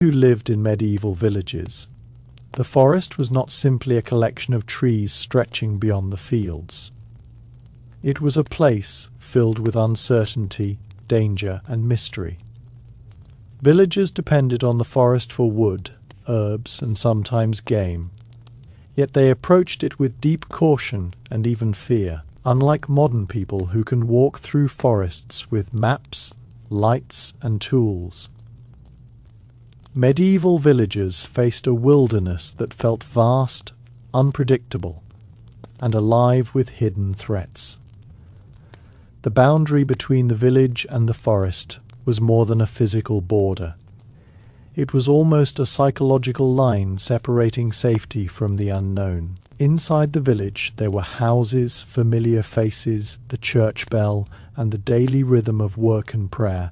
Who lived in medieval villages. The forest was not simply a collection of trees stretching beyond the fields. It was a place filled with uncertainty, danger, and mystery. Villagers depended on the forest for wood, herbs, and sometimes game. Yet they approached it with deep caution and even fear, unlike modern people who can walk through forests with maps, lights, and tools. Medieval villagers faced a wilderness that felt vast, unpredictable, and alive with hidden threats. The boundary between the village and the forest was more than a physical border. It was almost a psychological line separating safety from the unknown. Inside the village there were houses, familiar faces, the church bell, and the daily rhythm of work and prayer.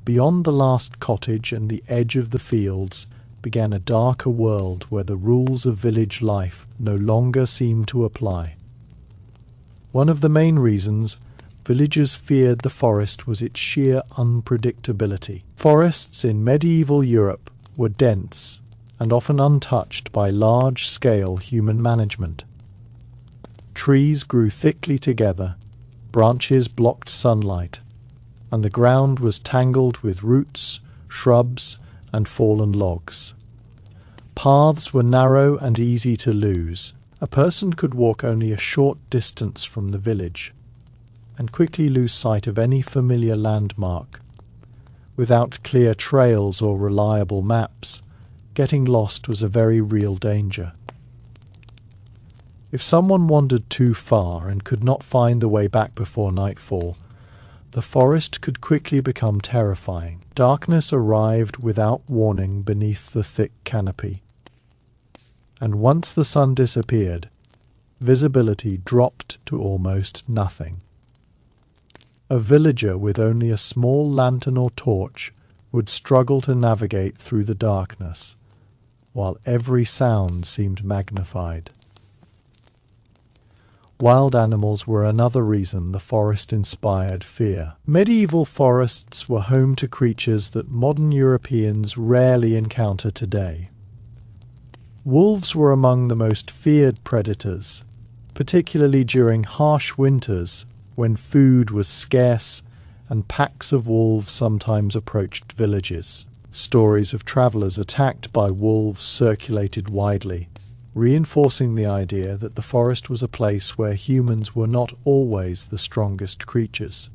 Beyond the last cottage and the edge of the fields began a darker world where the rules of village life no longer seemed to apply. One of the main reasons villagers feared the forest was its sheer unpredictability. Forests in medieval Europe were dense and often untouched by large-scale human management. Trees grew thickly together, branches blocked sunlight, and the ground was tangled with roots, shrubs, and fallen logs. Paths were narrow and easy to lose. A person could walk only a short distance from the village and quickly lose sight of any familiar landmark. Without clear trails or reliable maps, getting lost was a very real danger. If someone wandered too far and could not find the way back before nightfall, the forest could quickly become terrifying. Darkness arrived without warning beneath the thick canopy. And once the sun disappeared, visibility dropped to almost nothing. A villager with only a small lantern or torch would struggle to navigate through the darkness, while every sound seemed magnified. Wild animals were another reason the forest inspired fear. Medieval forests were home to creatures that modern Europeans rarely encounter today. Wolves were among the most feared predators, particularly during harsh winters when food was scarce and packs of wolves sometimes approached villages. Stories of travelers attacked by wolves circulated widely, reinforcing the idea that the forest was a place where humans were not always the strongest creatures.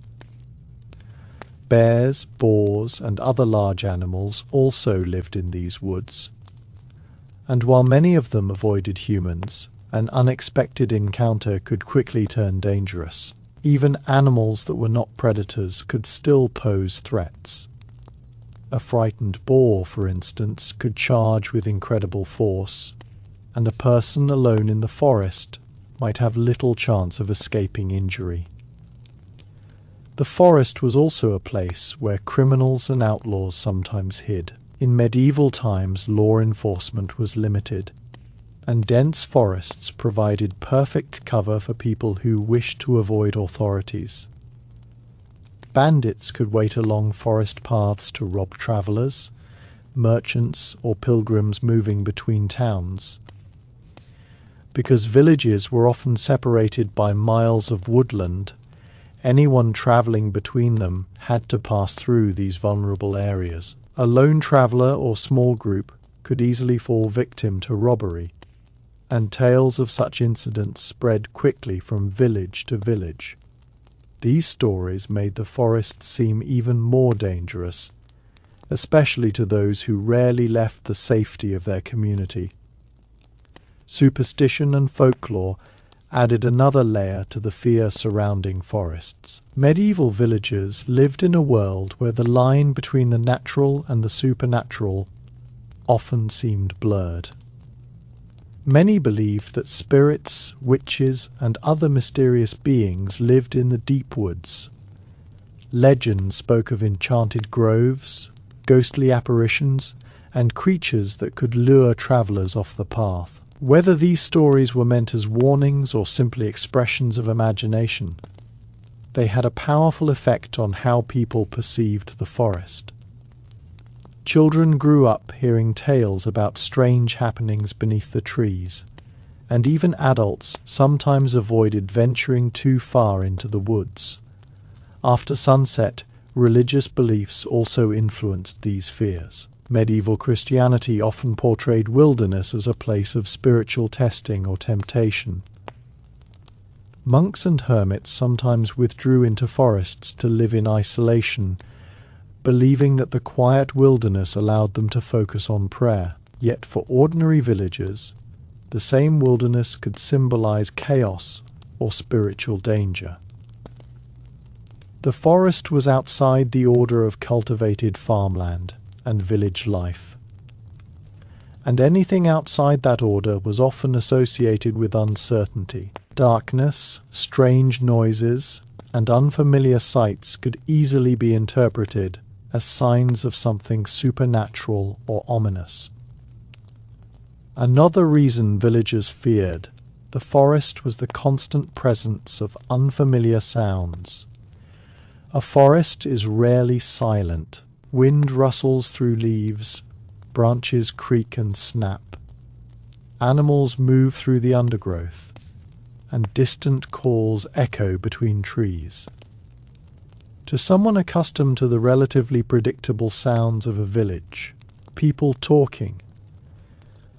Bears, boars, and other large animals also lived in these woods, and while many of them avoided humans, an unexpected encounter could quickly turn dangerous. Even animals that were not predators could still pose threats. A frightened boar, for instance, could charge with incredible force, and a person alone in the forest might have little chance of escaping injury. The forest was also a place where criminals and outlaws sometimes hid. In medieval times, law enforcement was limited, and dense forests provided perfect cover for people who wished to avoid authorities. Bandits could wait along forest paths to rob travelers, merchants, or pilgrims moving between towns. Because villages were often separated by miles of woodland, anyone traveling between them had to pass through these vulnerable areas. A lone traveler or small group could easily fall victim to robbery, and tales of such incidents spread quickly from village to village. These stories made the forest seem even more dangerous, especially to those who rarely left the safety of their community. Superstition and folklore added another layer to the fear surrounding forests. Medieval villagers lived in a world where the line between the natural and the supernatural often seemed blurred. Many believed that spirits, witches, and other mysterious beings lived in the deep woods. Legends spoke of enchanted groves, ghostly apparitions, and creatures that could lure travelers off the path. Whether these stories were meant as warnings or simply expressions of imagination, they had a powerful effect on how people perceived the forest. Children grew up hearing tales about strange happenings beneath the trees, and even adults sometimes avoided venturing too far into the woods. After sunset, religious beliefs also influenced these fears. Medieval Christianity often portrayed wilderness as a place of spiritual testing or temptation. Monks and hermits sometimes withdrew into forests to live in isolation, believing that the quiet wilderness allowed them to focus on prayer. Yet for ordinary villagers, the same wilderness could symbolize chaos or spiritual danger. The forest was outside the order of cultivated farmland and village life, and anything outside that order was often associated with uncertainty. Darkness, strange noises, and unfamiliar sights could easily be interpreted as signs of something supernatural or ominous. Another reason villagers feared the forest was the constant presence of unfamiliar sounds. A forest is rarely silent. Wind rustles through leaves, branches creak and snap. Animals move through the undergrowth, and distant calls echo between trees. To someone accustomed to the relatively predictable sounds of a village, people talking,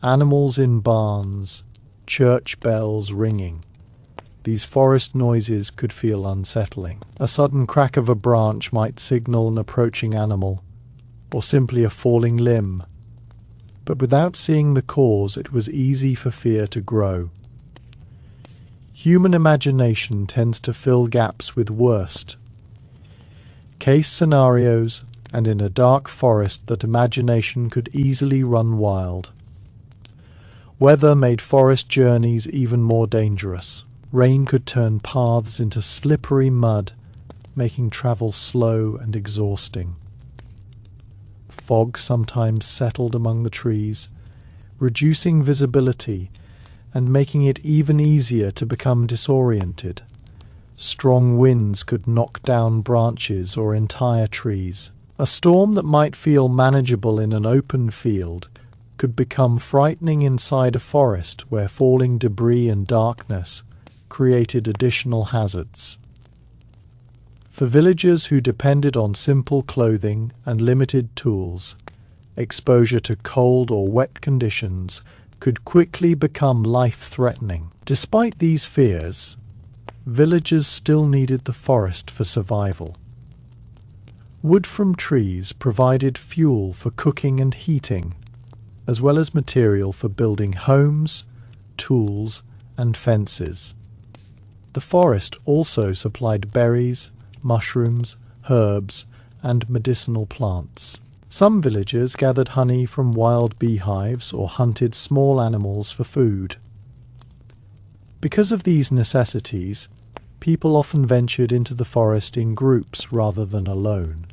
animals in barns, church bells ringing, these forest noises could feel unsettling. A sudden crack of a branch might signal an approaching animal, or simply a falling limb. But without seeing the cause, it was easy for fear to grow. Human imagination tends to fill gaps with worst case scenarios, and in a dark forest that imagination could easily run wild. Weather made forest journeys even more dangerous. Rain could turn paths into slippery mud, making travel slow and exhausting. Fog sometimes settled among the trees, reducing visibility and making it even easier to become disoriented. Strong winds could knock down branches or entire trees. A storm that might feel manageable in an open field could become frightening inside a forest where falling debris and darkness created additional hazards. For villagers who depended on simple clothing and limited tools, exposure to cold or wet conditions could quickly become life-threatening. Despite these fears, villagers still needed the forest for survival. Wood from trees provided fuel for cooking and heating, as well as material for building homes, tools, and fences. The forest also supplied berries, mushrooms, herbs, and medicinal plants. Some villagers gathered honey from wild beehives or hunted small animals for food. Because of these necessities, people often ventured into the forest in groups rather than alone.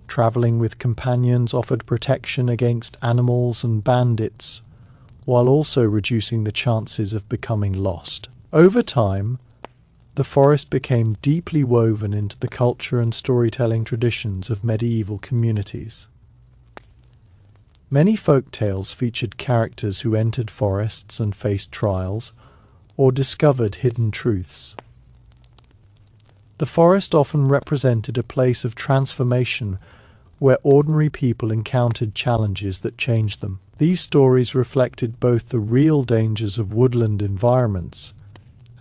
Traveling with companions offered protection against animals and bandits, while also reducing the chances of becoming lost. Over time, the forest became deeply woven into the culture and storytelling traditions of medieval communities. Many folk tales featured characters who entered forests and faced trials, or discovered hidden truths. The forest often represented a place of transformation where ordinary people encountered challenges that changed them. These stories reflected both the real dangers of woodland environments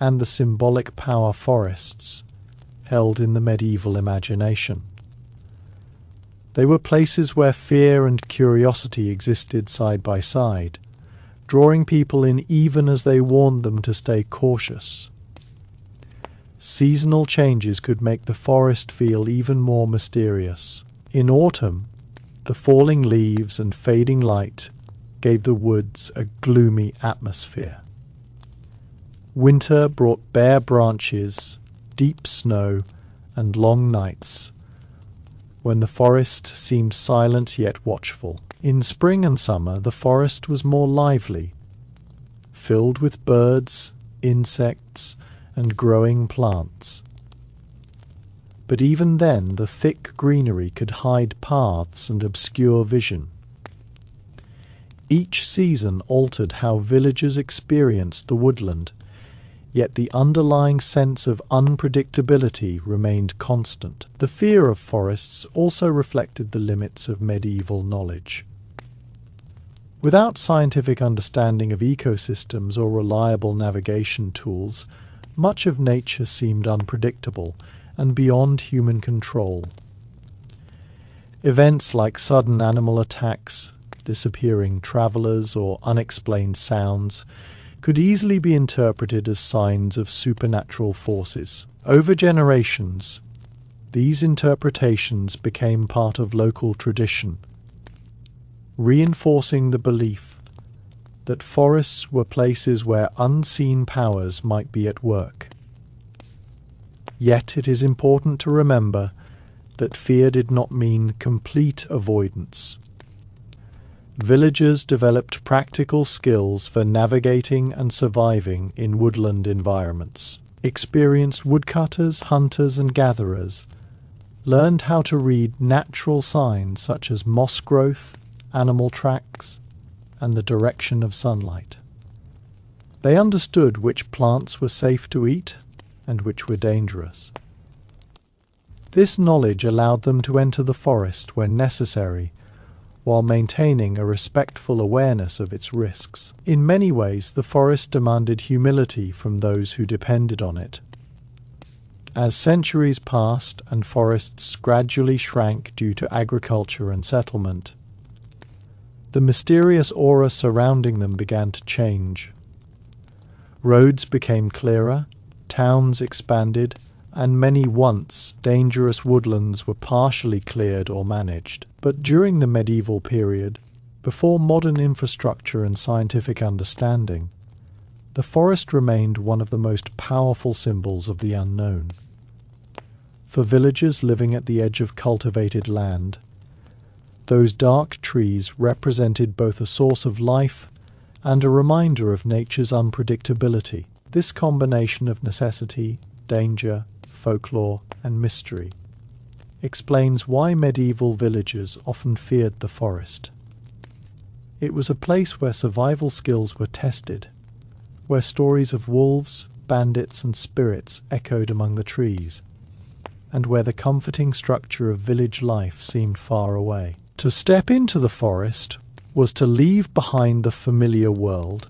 and the symbolic power forests held in the medieval imagination. They were places where fear and curiosity existed side by side, drawing people in even as they warned them to stay cautious. Seasonal changes could make the forest feel even more mysterious. In autumn, the falling leaves and fading light gave the woods a gloomy atmosphere. Winter brought bare branches, deep snow, and long nights, when the forest seemed silent yet watchful. In spring and summer, the forest was more lively, filled with birds, insects, and growing plants. but even then the thick greenery could hide paths and obscure vision. Each season altered how villagers experienced the woodland, yet the underlying sense of unpredictability remained constant. The fear of forests also reflected the limits of medieval knowledge. Without scientific understanding of ecosystems or reliable navigation tools, much of nature seemed unpredictable and beyond human control. Events like sudden animal attacks, disappearing travelers, or unexplained sounds could easily be interpreted as signs of supernatural forces. Over generations, these interpretations became part of local tradition, reinforcing the belief that forests were places where unseen powers might be at work. Yet it is important to remember that fear did not mean complete avoidance. Villagers developed practical skills for navigating and surviving in woodland environments. Experienced woodcutters, hunters, and gatherers learned how to read natural signs such as moss growth, animal tracks, and the direction of sunlight. They understood which plants were safe to eat and which were dangerous. This knowledge allowed them to enter the forest when necessary, while maintaining a respectful awareness of its risks. In many ways, the forest demanded humility from those who depended on it. As centuries passed and forests gradually shrank due to agriculture and settlement, the mysterious aura surrounding them began to change. Roads became clearer, towns expanded, and many once dangerous woodlands were partially cleared or managed. But during the medieval period, before modern infrastructure and scientific understanding, the forest remained one of the most powerful symbols of the unknown. For villagers living at the edge of cultivated land, those dark trees represented both a source of life and a reminder of nature's unpredictability. This combination of necessity, danger, folklore, and mystery explains why medieval villagers often feared the forest. It was a place where survival skills were tested, where stories of wolves, bandits, and spirits echoed among the trees, and where the comforting structure of village life seemed far away. To step into the forest was to leave behind the familiar world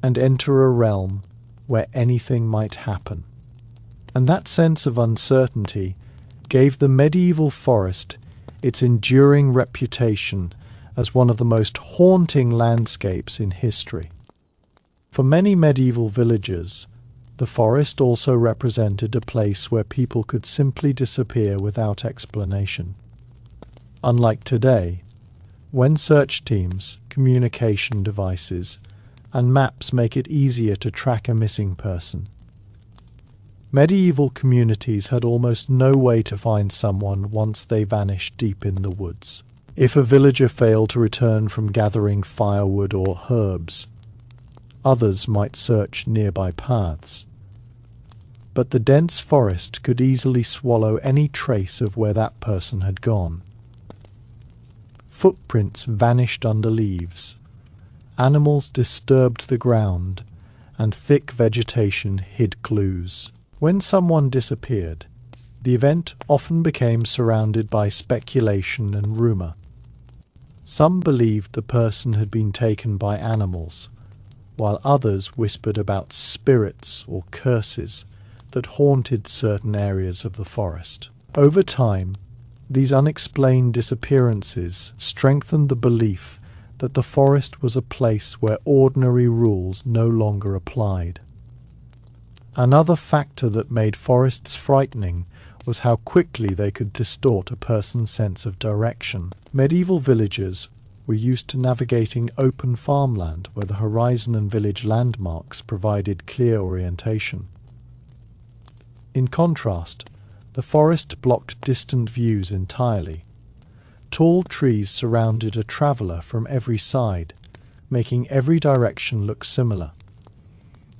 and enter a realm where anything might happen. And that sense of uncertainty gave the medieval forest its enduring reputation as one of the most haunting landscapes in history. For many medieval villagers, the forest also represented a place where people could simply disappear without explanation. Unlike today, when search teams, communication devices, and maps make it easier to track a missing person, medieval communities had almost no way to find someone once they vanished deep in the woods. If a villager failed to return from gathering firewood or herbs, others might search nearby paths. But the dense forest could easily swallow any trace of where that person had gone. Footprints vanished under leaves, animals disturbed the ground, and thick vegetation hid clues. When someone disappeared, the event often became surrounded by speculation and rumor. Some believed the person had been taken by animals, while others whispered about spirits or curses that haunted certain areas of the forest. Over time, these unexplained disappearances strengthened the belief that the forest was a place where ordinary rules no longer applied. Another factor that made forests frightening was how quickly they could distort a person's sense of direction. Medieval villagers were used to navigating open farmland where the horizon and village landmarks provided clear orientation. In contrast, the forest blocked distant views entirely. Tall trees surrounded a traveller from every side, making every direction look similar.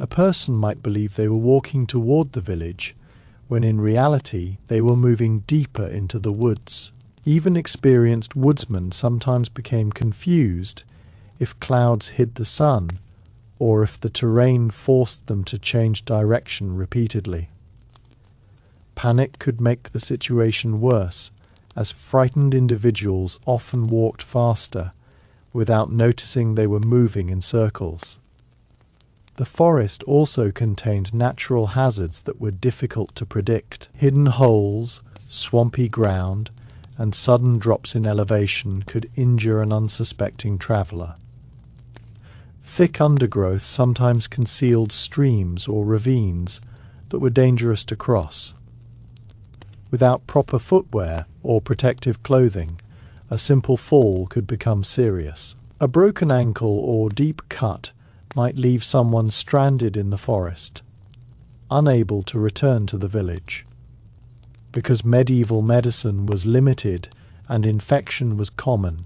A person might believe they were walking toward the village when in reality they were moving deeper into the woods. Even experienced woodsmen sometimes became confused if clouds hid the sun or if the terrain forced them to change direction repeatedly. Panic could make the situation worse, as frightened individuals often walked faster without noticing they were moving in circles. The forest also contained natural hazards that were difficult to predict. Hidden holes, swampy ground, and sudden drops in elevation could injure an unsuspecting traveller. Thick undergrowth sometimes concealed streams or ravines that were dangerous to cross. Without proper footwear or protective clothing, a simple fall could become serious. A broken ankle or deep cut might leave someone stranded in the forest, unable to return to the village. Because medieval medicine was limited and infection was common,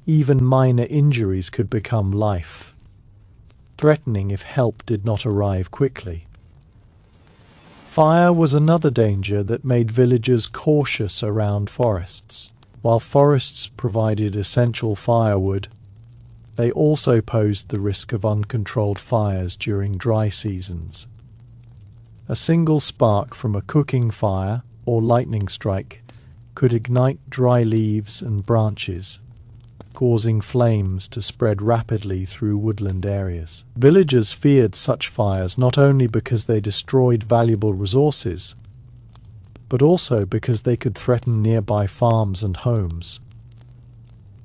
even minor injuries could become life-threatening if help did not arrive quickly. Fire was another danger that made villagers cautious around forests. While forests provided essential firewood, they also posed the risk of uncontrolled fires during dry seasons. A single spark from a cooking fire or lightning strike could ignite dry leaves and branches, causing flames to spread rapidly through woodland areas. Villagers feared such fires not only because they destroyed valuable resources, but also because they could threaten nearby farms and homes.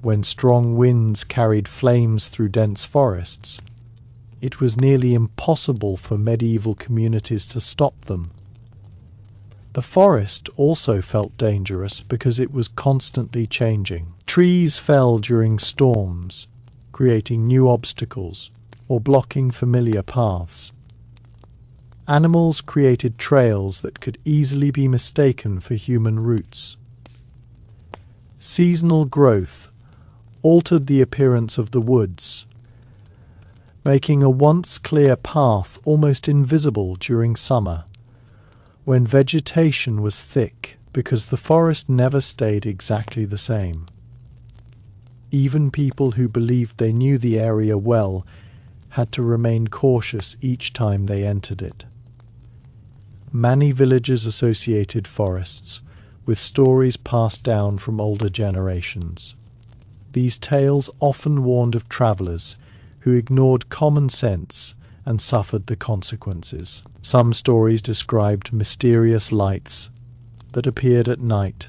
When strong winds carried flames through dense forests, it was nearly impossible for medieval communities to stop them. The forest also felt dangerous because it was constantly changing. Trees fell during storms, creating new obstacles or blocking familiar paths. Animals created trails that could easily be mistaken for human routes. Seasonal growth altered the appearance of the woods, making a once clear path almost invisible during summer, when vegetation was thick because the forest never stayed exactly the same. Even people who believed they knew the area well had to remain cautious each time they entered it. Many villages associated forests with stories passed down from older generations. These tales often warned of travellers who ignored common sense and suffered the consequences. Some stories described mysterious lights that appeared at night,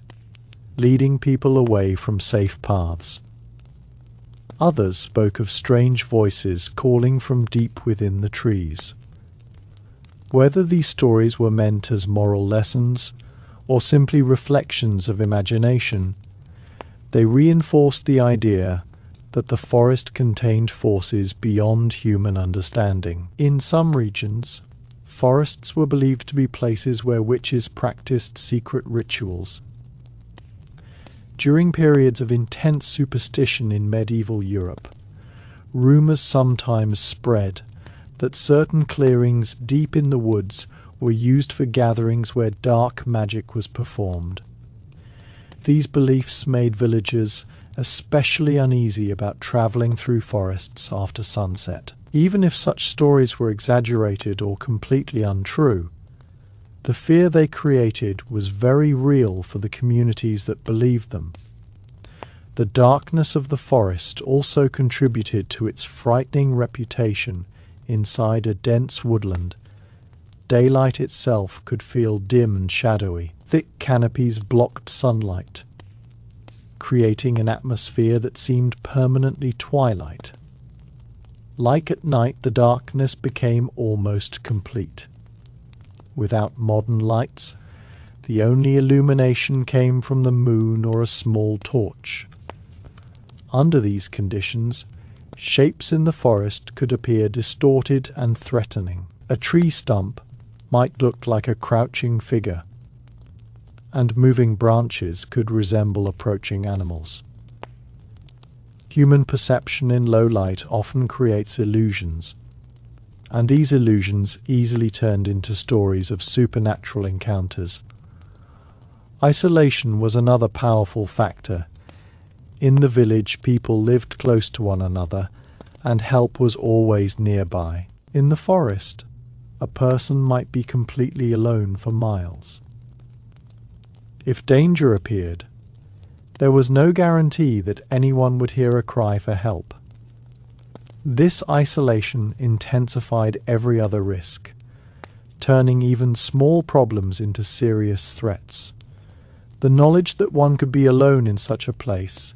leading people away from safe paths. Others spoke of strange voices calling from deep within the trees. Whether these stories were meant as moral lessons or simply reflections of imagination, they reinforced the idea that the forest contained forces beyond human understanding. In some regions, forests were believed to be places where witches practiced secret rituals. During periods of intense superstition in medieval Europe, rumours sometimes spread that certain clearings deep in the woods were used for gatherings where dark magic was performed. These beliefs made villagers especially uneasy about travelling through forests after sunset. Even if such stories were exaggerated or completely untrue, the fear they created was very real for the communities that believed them. The darkness of the forest also contributed to its frightening reputation inside a dense woodland. Daylight itself could feel dim and shadowy. Thick canopies blocked sunlight, creating an atmosphere that seemed permanently twilight. Like at night, the darkness became almost complete. Without modern lights, the only illumination came from the moon or a small torch. Under these conditions, shapes in the forest could appear distorted and threatening. A tree stump might look like a crouching figure, and moving branches could resemble approaching animals. Human perception in low light often creates illusions, and these illusions easily turned into stories of supernatural encounters. Isolation was another powerful factor. In the village, people lived close to one another, and help was always nearby. In the forest, a person might be completely alone for miles. If danger appeared, there was no guarantee that anyone would hear a cry for help. This isolation intensified every other risk, turning even small problems into serious threats. The knowledge that one could be alone in such a place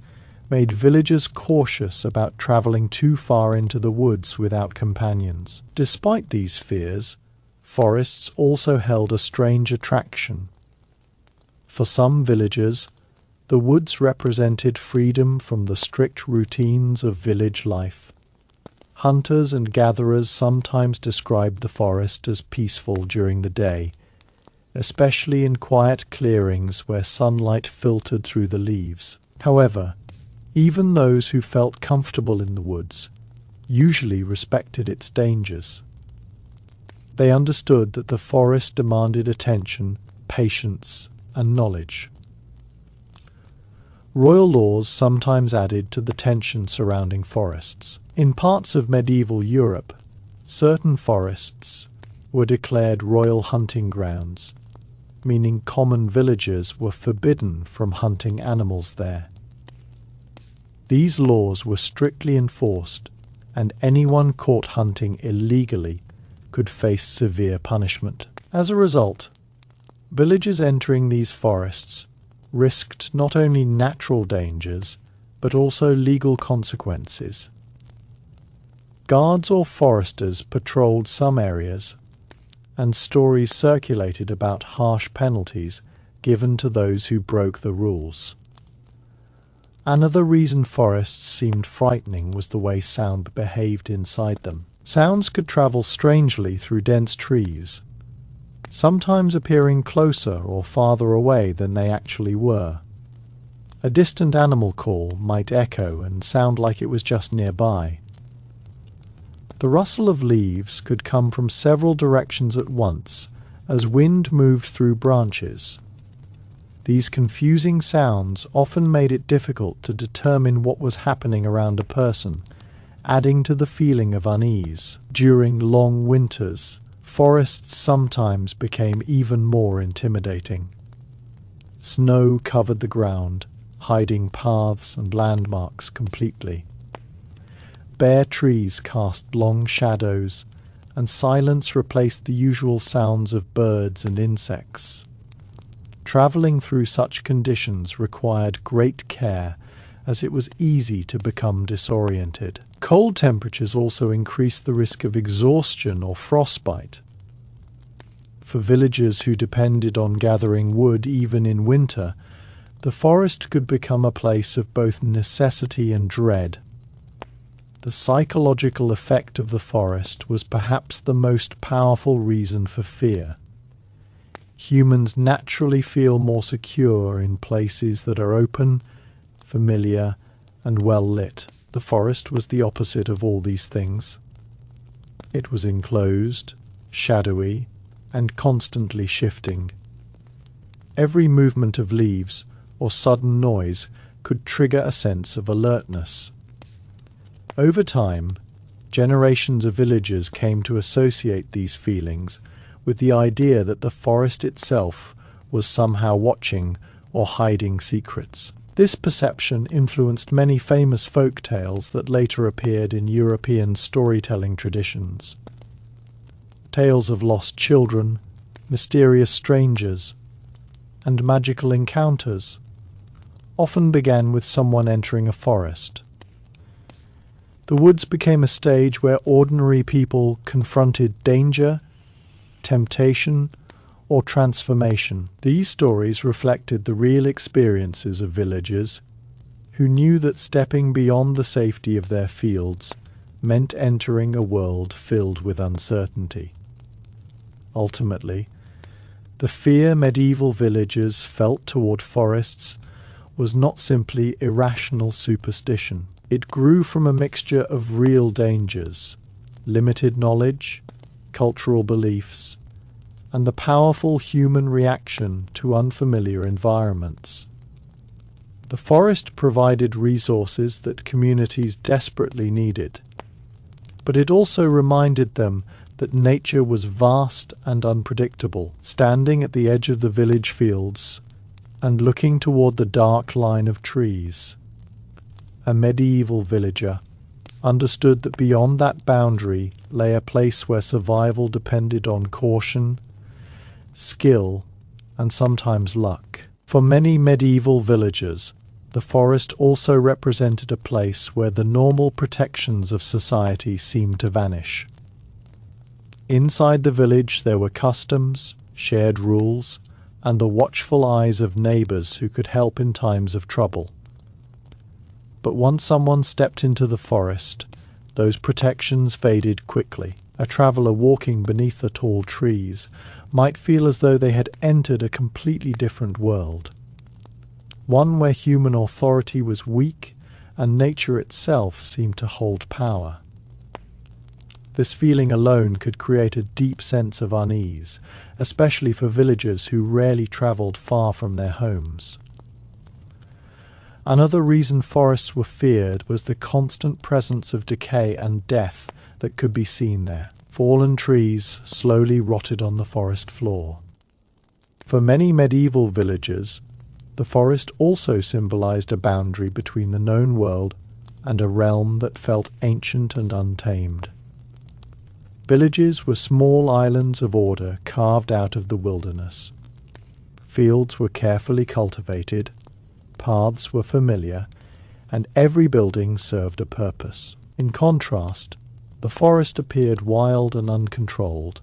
made villagers cautious about travelling too far into the woods without companions. Despite these fears, forests also held a strange attraction. For some villagers, the woods represented freedom from the strict routines of village life. Hunters and gatherers sometimes described the forest as peaceful during the day, especially in quiet clearings where sunlight filtered through the leaves. However, even those who felt comfortable in the woods usually respected its dangers. They understood that the forest demanded attention, patience, and knowledge. Royal laws sometimes added to the tension surrounding forests. In parts of medieval Europe, certain forests were declared royal hunting grounds, meaning common villagers were forbidden from hunting animals there. These laws were strictly enforced, and anyone caught hunting illegally could face severe punishment. As a result, villagers entering these forests risked not only natural dangers, but also legal consequences. Guards or foresters patrolled some areas, and stories circulated about harsh penalties given to those who broke the rules. Another reason forests seemed frightening was the way sound behaved inside them. Sounds could travel strangely through dense trees, sometimes appearing closer or farther away than they actually were. A distant animal call might echo and sound like it was just nearby. The rustle of leaves could come from several directions at once as wind moved through branches. These confusing sounds often made it difficult to determine what was happening around a person, adding to the feeling of unease. During long winters, forests sometimes became even more intimidating. Snow covered the ground, hiding paths and landmarks completely. Bare trees cast long shadows, and silence replaced the usual sounds of birds and insects. Travelling through such conditions required great care, as it was easy to become disoriented. Cold temperatures also increased the risk of exhaustion or frostbite. For villagers who depended on gathering wood even in winter, the forest could become a place of both necessity and dread. The psychological effect of the forest was perhaps the most powerful reason for fear. Humans naturally feel more secure in places that are open, familiar, and well lit. The forest was the opposite of all these things. It was enclosed, shadowy, and constantly shifting. Every movement of leaves or sudden noise could trigger a sense of alertness. Over time, generations of villagers came to associate these feelings with the idea that the forest itself was somehow watching or hiding secrets. This perception influenced many famous folk tales that later appeared in European storytelling traditions. Tales of lost children, mysterious strangers, and magical encounters often began with someone entering a forest. The woods became a stage where ordinary people confronted danger, temptation, or transformation. These stories reflected the real experiences of villagers who knew that stepping beyond the safety of their fields meant entering a world filled with uncertainty. Ultimately, the fear medieval villagers felt toward forests was not simply irrational superstition. It grew from a mixture of real dangers, limited knowledge, cultural beliefs, and the powerful human reaction to unfamiliar environments. The forest provided resources that communities desperately needed, but it also reminded them that nature was vast and unpredictable. Standing at the edge of the village fields and looking toward the dark line of trees, a medieval villager understood that beyond that boundary lay a place where survival depended on caution, skill, and sometimes luck. For many medieval villagers, the forest also represented a place where the normal protections of society seemed to vanish. Inside the village there were customs, shared rules, and the watchful eyes of neighbors who could help in times of trouble. But once someone stepped into the forest, those protections faded quickly. A traveler walking beneath the tall trees might feel as though they had entered a completely different world, one where human authority was weak and nature itself seemed to hold power. This feeling alone could create a deep sense of unease, especially for villagers who rarely traveled far from their homes. Another reason forests were feared was the constant presence of decay and death that could be seen there. Fallen trees slowly rotted on the forest floor. For many medieval villagers, the forest also symbolized a boundary between the known world and a realm that felt ancient and untamed. Villages were small islands of order carved out of the wilderness. Fields were carefully cultivated, paths were familiar, and every building served a purpose. In contrast, the forest appeared wild and uncontrolled.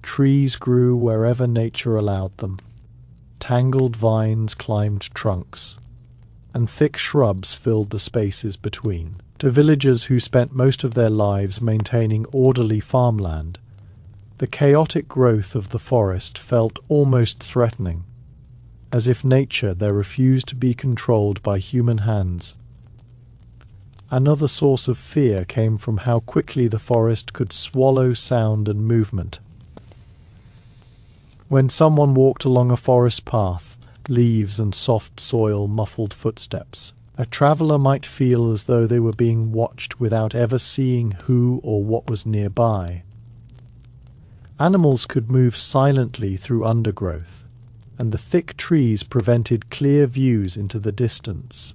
Trees grew wherever nature allowed them. Tangled vines climbed trunks, and thick shrubs filled the spaces between. To villagers who spent most of their lives maintaining orderly farmland, the chaotic growth of the forest felt almost threatening, as if nature there refused to be controlled by human hands. Another source of fear came from how quickly the forest could swallow sound and movement. When someone walked along a forest path, leaves and soft soil muffled footsteps. A traveller might feel as though they were being watched without ever seeing who or what was nearby. Animals could move silently through undergrowth, and the thick trees prevented clear views into the distance.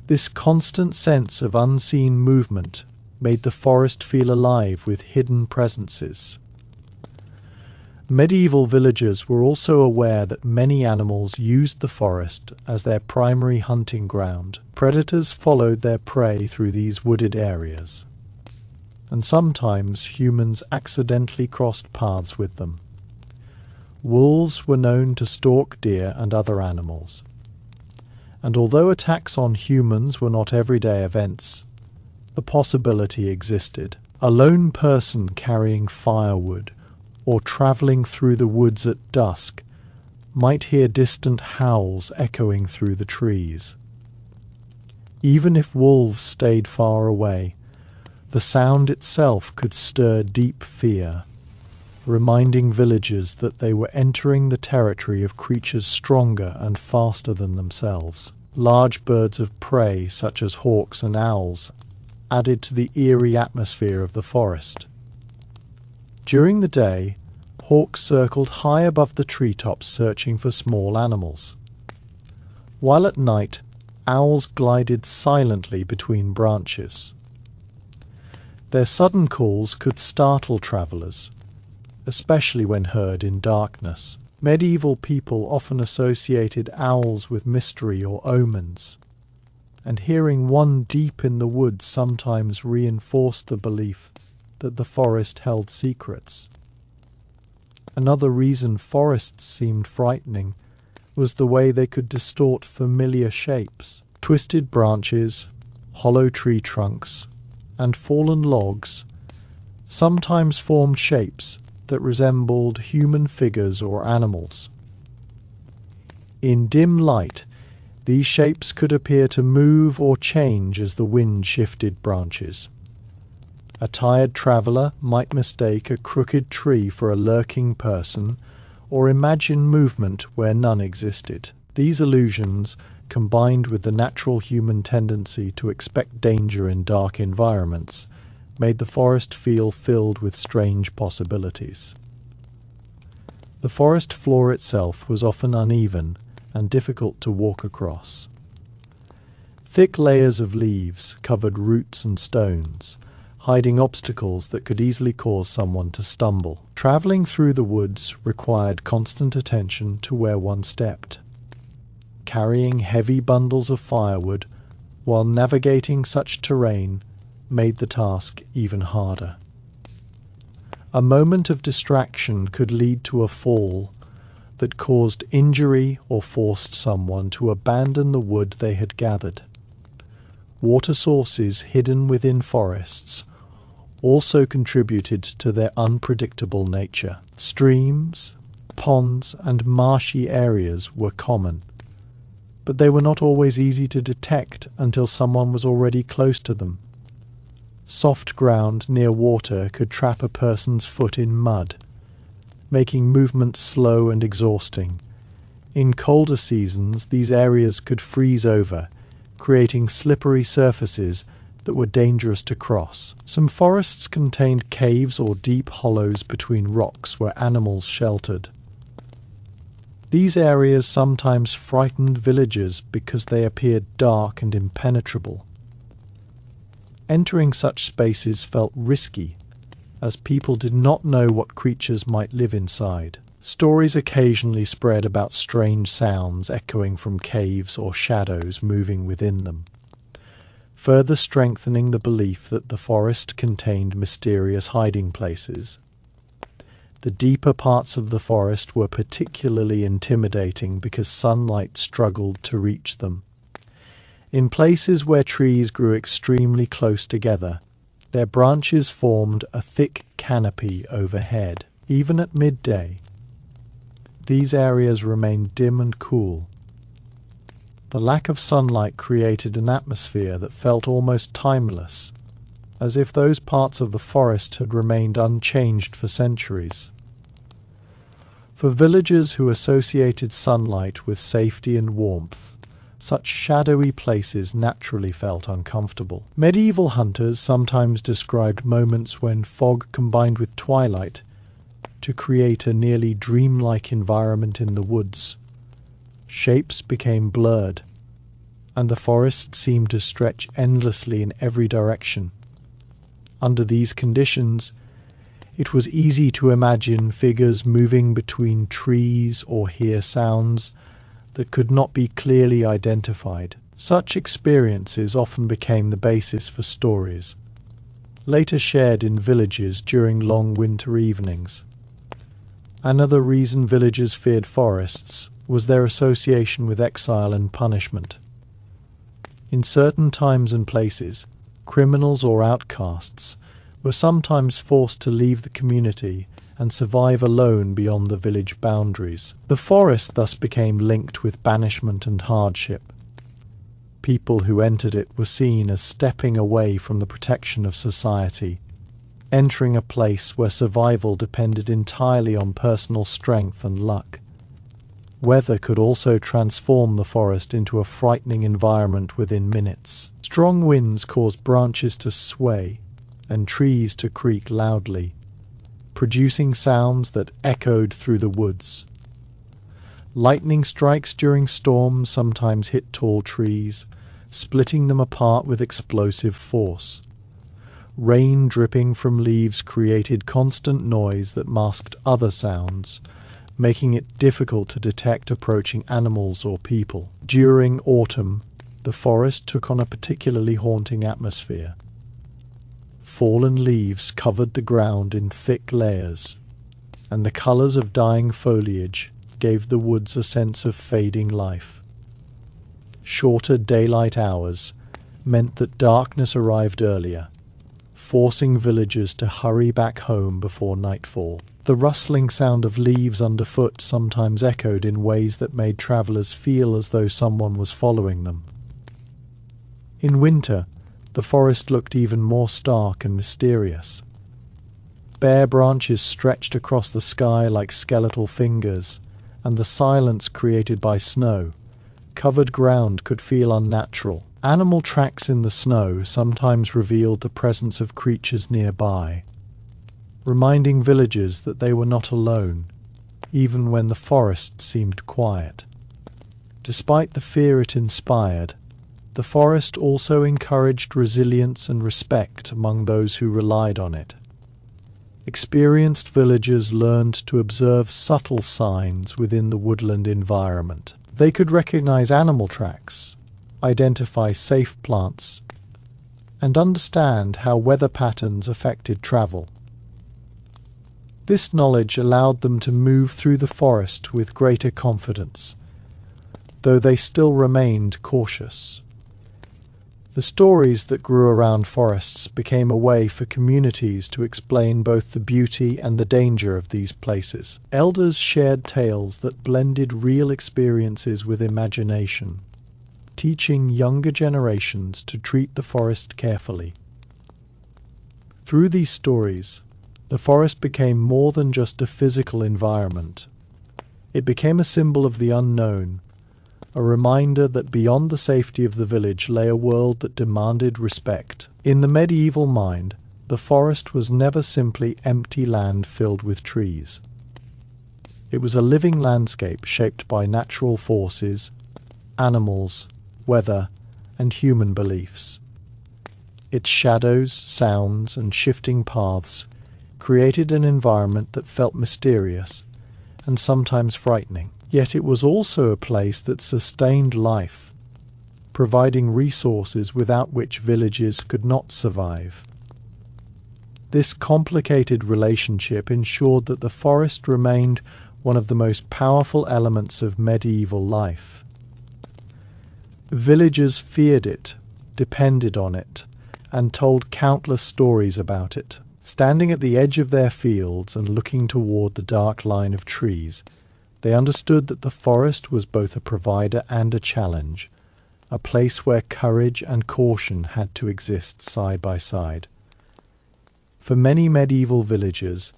This constant sense of unseen movement made the forest feel alive with hidden presences. Medieval villagers were also aware that many animals used the forest as their primary hunting ground. Predators followed their prey through these wooded areas, and sometimes humans accidentally crossed paths with them. Wolves were known to stalk deer and other animals, and although attacks on humans were not everyday events, the possibility existed. A lone person carrying firewood or travelling through the woods at dusk might hear distant howls echoing through the trees. Even if wolves stayed far away, the sound itself could stir deep fear, reminding villagers that they were entering the territory of creatures stronger and faster than themselves. Large birds of prey, such as hawks and owls, added to the eerie atmosphere of the forest. During the day, hawks circled high above the treetops searching for small animals, while at night owls glided silently between branches. Their sudden calls could startle travellers, especially when heard in darkness. Medieval people often associated owls with mystery or omens, and hearing one deep in the woods sometimes reinforced the belief that the forest held secrets. Another reason forests seemed frightening was the way they could distort familiar shapes. Twisted branches, hollow tree trunks, and fallen logs sometimes formed shapes that resembled human figures or animals. In dim light, these shapes could appear to move or change as the wind shifted branches. A tired traveller might mistake a crooked tree for a lurking person, or imagine movement where none existed. These illusions, combined with the natural human tendency to expect danger in dark environments, made the forest feel filled with strange possibilities. The forest floor itself was often uneven and difficult to walk across. Thick layers of leaves covered roots and stones, hiding obstacles that could easily cause someone to stumble. Traveling through the woods required constant attention to where one stepped. Carrying heavy bundles of firewood while navigating such terrain made the task even harder. A moment of distraction could lead to a fall that caused injury or forced someone to abandon the wood they had gathered. Water sources hidden within forests also contributed to their unpredictable nature. Streams, ponds, and marshy areas were common, but they were not always easy to detect until someone was already close to them. Soft ground near water could trap a person's foot in mud, making movement slow and exhausting. In colder seasons, these areas could freeze over, creating slippery surfaces that were dangerous to cross. Some forests contained caves or deep hollows between rocks where animals sheltered. These areas sometimes frightened villagers because they appeared dark and impenetrable. Entering such spaces felt risky, as people did not know what creatures might live inside. Stories occasionally spread about strange sounds echoing from caves or shadows moving within them, further strengthening the belief that the forest contained mysterious hiding places. The deeper parts of the forest were particularly intimidating because sunlight struggled to reach them. In places where trees grew extremely close together, their branches formed a thick canopy overhead. Even at midday, these areas remained dim and cool. The lack of sunlight created an atmosphere that felt almost timeless, as if those parts of the forest had remained unchanged for centuries. For villagers who associated sunlight with safety and warmth, such shadowy places naturally felt uncomfortable. Medieval hunters sometimes described moments when fog combined with twilight to create a nearly dreamlike environment in the woods. Shapes became blurred, and the forest seemed to stretch endlessly in every direction. Under these conditions, it was easy to imagine figures moving between trees or hear sounds that could not be clearly identified. Such experiences often became the basis for stories, later shared in villages during long winter evenings. Another reason villagers feared forests was their association with exile and punishment. In certain times and places, criminals or outcasts were sometimes forced to leave the community and survive alone beyond the village boundaries. The forest thus became linked with banishment and hardship. People who entered it were seen as stepping away from the protection of society, entering a place where survival depended entirely on personal strength and luck. Weather could also transform the forest into a frightening environment within minutes. Strong winds caused branches to sway and trees to creak loudly, producing sounds that echoed through the woods. Lightning strikes during storms sometimes hit tall trees, splitting them apart with explosive force. Rain dripping from leaves created constant noise that masked other sounds, making it difficult to detect approaching animals or people. During autumn, the forest took on a particularly haunting atmosphere. Fallen leaves covered the ground in thick layers, and the colours of dying foliage gave the woods a sense of fading life. Shorter daylight hours meant that darkness arrived earlier, forcing villagers to hurry back home before nightfall. The rustling sound of leaves underfoot sometimes echoed in ways that made travellers feel as though someone was following them. In winter, the forest looked even more stark and mysterious. Bare branches stretched across the sky like skeletal fingers, and the silence created by snow, covered ground, could feel unnatural. Animal tracks in the snow sometimes revealed the presence of creatures nearby, reminding villagers that they were not alone, even when the forest seemed quiet. Despite the fear it inspired, the forest also encouraged resilience and respect among those who relied on it. Experienced villagers learned to observe subtle signs within the woodland environment. They could recognize animal tracks, identify safe plants, and understand how weather patterns affected travel. This knowledge allowed them to move through the forest with greater confidence, though they still remained cautious. The stories that grew around forests became a way for communities to explain both the beauty and the danger of these places. Elders shared tales that blended real experiences with imagination, teaching younger generations to treat the forest carefully. Through these stories, the forest became more than just a physical environment. It became a symbol of the unknown, a reminder that beyond the safety of the village lay a world that demanded respect. In the medieval mind, the forest was never simply empty land filled with trees. It was a living landscape shaped by natural forces, animals, weather, and human beliefs. Its shadows, sounds, and shifting paths created an environment that felt mysterious and sometimes frightening. Yet it was also a place that sustained life, providing resources without which villages could not survive. This complicated relationship ensured that the forest remained one of the most powerful elements of medieval life. Villagers feared it, depended on it, and told countless stories about it. Standing at the edge of their fields and looking toward the dark line of trees, they understood that the forest was both a provider and a challenge, a place where courage and caution had to exist side by side. For many medieval villagers,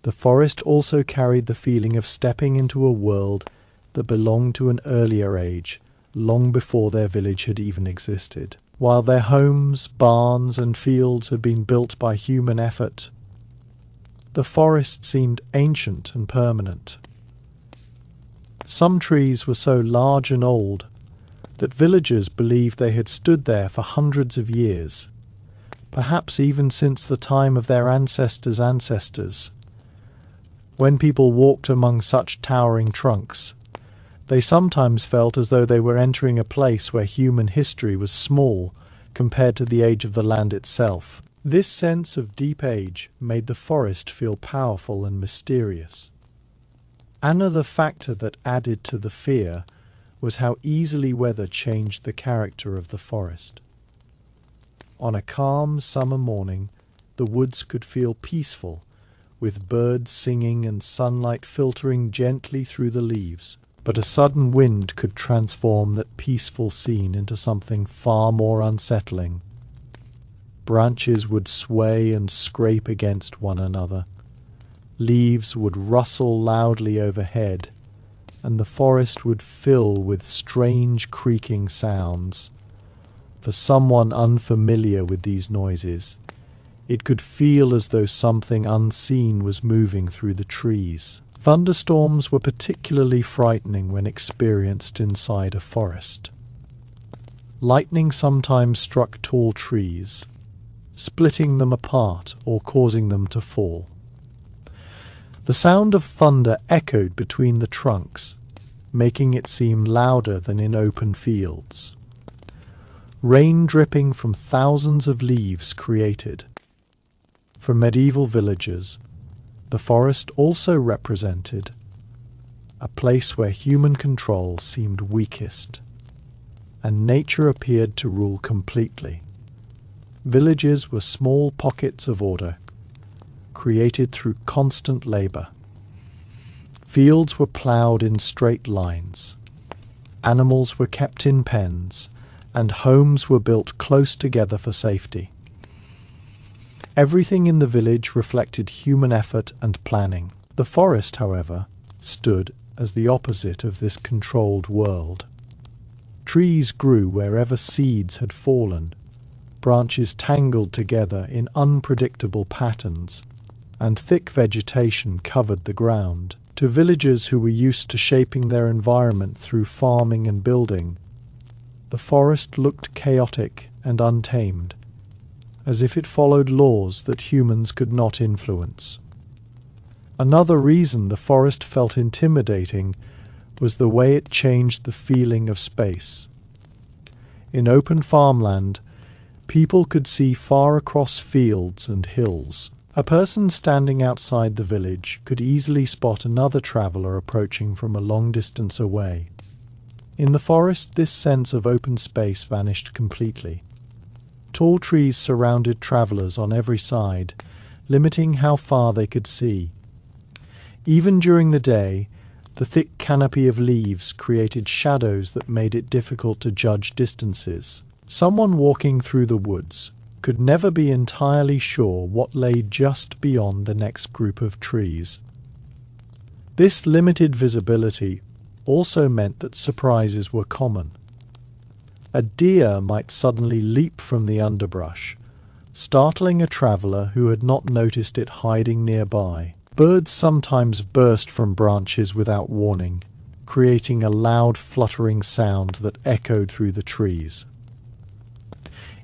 the forest also carried the feeling of stepping into a world that belonged to an earlier age, long before their village had even existed. While their homes, barns, and fields had been built by human effort, the forest seemed ancient and permanent. Some trees were so large and old that villagers believed they had stood there for hundreds of years, perhaps even since the time of their ancestors' ancestors. When people walked among such towering trunks, they sometimes felt as though they were entering a place where human history was small compared to the age of the land itself. This sense of deep age made the forest feel powerful and mysterious. Another factor that added to the fear was how easily weather changed the character of the forest. On a calm summer morning, the woods could feel peaceful, with birds singing and sunlight filtering gently through the leaves. But a sudden wind could transform that peaceful scene into something far more unsettling. Branches would sway and scrape against one another. Leaves would rustle loudly overhead, and the forest would fill with strange creaking sounds. For someone unfamiliar with these noises, it could feel as though something unseen was moving through the trees. Thunderstorms were particularly frightening when experienced inside a forest. Lightning sometimes struck tall trees, splitting them apart or causing them to fall. The sound of thunder echoed between the trunks, making it seem louder than in open fields. Rain dripping from thousands of leaves created. For medieval villagers, the forest also represented a place where human control seemed weakest, and nature appeared to rule completely. Villages were small pockets of order, created through constant labor. Fields were ploughed in straight lines. Animals were kept in pens, and homes were built close together for safety. Everything in the village reflected human effort and planning. The forest, however, stood as the opposite of this controlled world. Trees grew wherever seeds had fallen, branches tangled together in unpredictable patterns, and thick vegetation covered the ground. To villagers who were used to shaping their environment through farming and building, the forest looked chaotic and untamed, as if it followed laws that humans could not influence. Another reason the forest felt intimidating was the way it changed the feeling of space. In open farmland, people could see far across fields and hills. A person standing outside the village could easily spot another traveller approaching from a long distance away. In the forest, this sense of open space vanished completely. Tall trees surrounded travellers on every side, limiting how far they could see. Even during the day, the thick canopy of leaves created shadows that made it difficult to judge distances. Someone walking through the woods could never be entirely sure what lay just beyond the next group of trees. This limited visibility also meant that surprises were common. A deer might suddenly leap from the underbrush, startling a traveller who had not noticed it hiding nearby. Birds sometimes burst from branches without warning, creating a loud fluttering sound that echoed through the trees.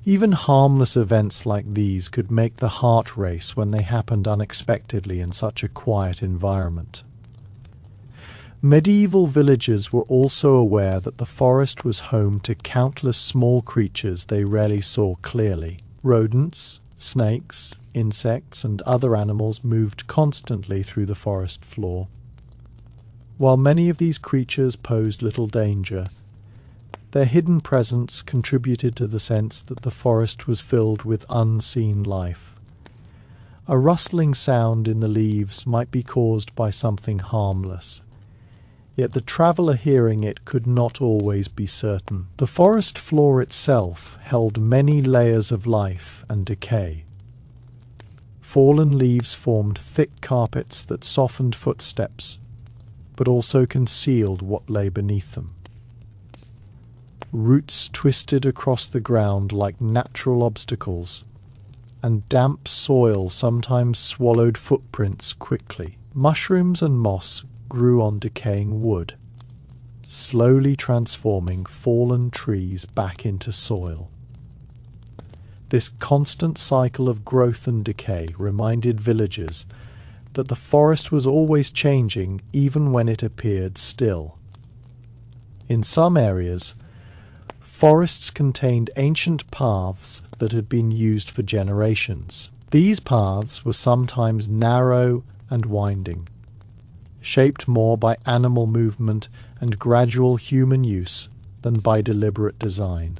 Even harmless events like these could make the heart race when they happened unexpectedly in such a quiet environment. Medieval villagers were also aware that the forest was home to countless small creatures they rarely saw clearly. Rodents, snakes, insects, and other animals moved constantly through the forest floor. While many of these creatures posed little danger, their hidden presence contributed to the sense that the forest was filled with unseen life. A rustling sound in the leaves might be caused by something harmless, yet the traveller hearing it could not always be certain. The forest floor itself held many layers of life and decay. Fallen leaves formed thick carpets that softened footsteps, but also concealed what lay beneath them. Roots twisted across the ground like natural obstacles, and damp soil sometimes swallowed footprints quickly. Mushrooms and moss grew on decaying wood, slowly transforming fallen trees back into soil. This constant cycle of growth and decay reminded villagers that the forest was always changing even when it appeared still. In some areas, forests contained ancient paths that had been used for generations. These paths were sometimes narrow and winding, shaped more by animal movement and gradual human use than by deliberate design.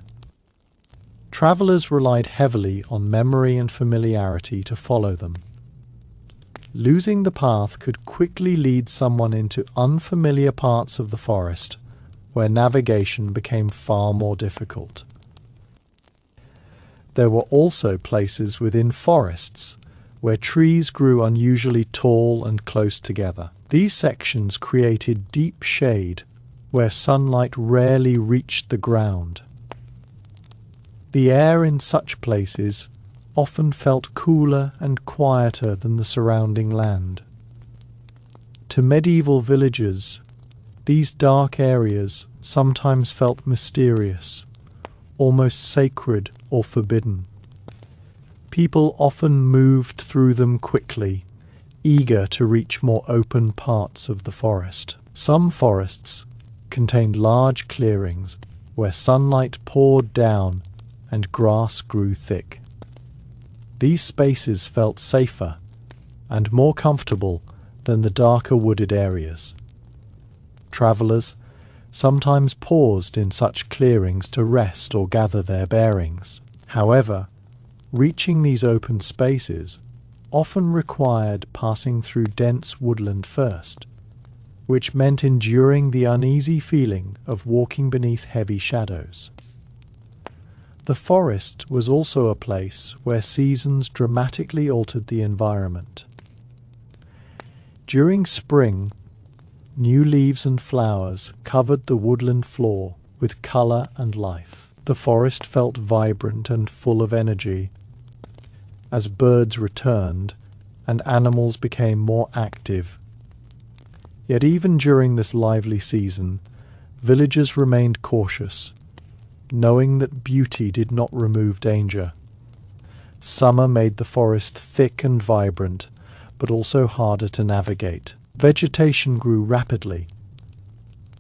Travellers relied heavily on memory and familiarity to follow them. Losing the path could quickly lead someone into unfamiliar parts of the forest, where navigation became far more difficult. There were also places within forests where trees grew unusually tall and close together. These sections created deep shade where sunlight rarely reached the ground. The air in such places often felt cooler and quieter than the surrounding land. To medieval villagers, these dark areas sometimes felt mysterious, almost sacred or forbidden. People often moved through them quickly, eager to reach more open parts of the forest. Some forests contained large clearings where sunlight poured down and grass grew thick. These spaces felt safer and more comfortable than the darker wooded areas. Travellers sometimes paused in such clearings to rest or gather their bearings. However, reaching these open spaces often required passing through dense woodland first, which meant enduring the uneasy feeling of walking beneath heavy shadows. The forest was also a place where seasons dramatically altered the environment. During spring, new leaves and flowers covered the woodland floor with colour and life. The forest felt vibrant and full of energy as birds returned and animals became more active. Yet even during this lively season, villagers remained cautious, knowing that beauty did not remove danger. Summer made the forest thick and vibrant, but also harder to navigate. Vegetation grew rapidly,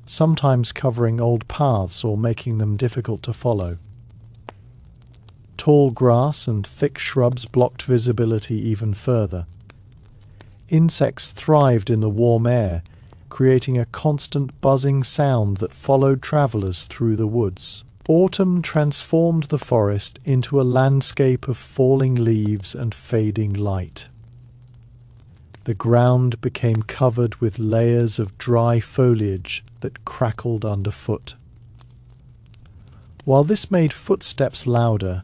sometimes covering old paths or making them difficult to follow. Tall grass and thick shrubs blocked visibility even further. Insects thrived in the warm air, creating a constant buzzing sound that followed travelers through the woods. Autumn transformed the forest into a landscape of falling leaves and fading light. The ground became covered with layers of dry foliage that crackled underfoot. While this made footsteps louder,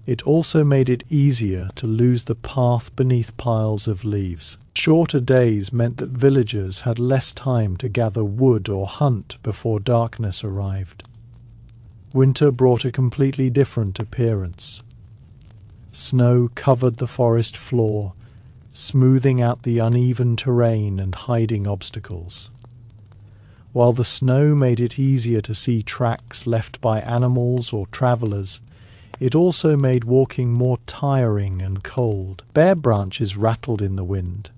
it also made it easier to lose the path beneath piles of leaves. Shorter days meant that villagers had less time to gather wood or hunt before darkness arrived. Winter brought a completely different appearance. Snow covered the forest floor, smoothing out the uneven terrain and hiding obstacles. While the snow made it easier to see tracks left by animals or travelers, it also made walking more tiring and cold. Bare branches rattled in the wind,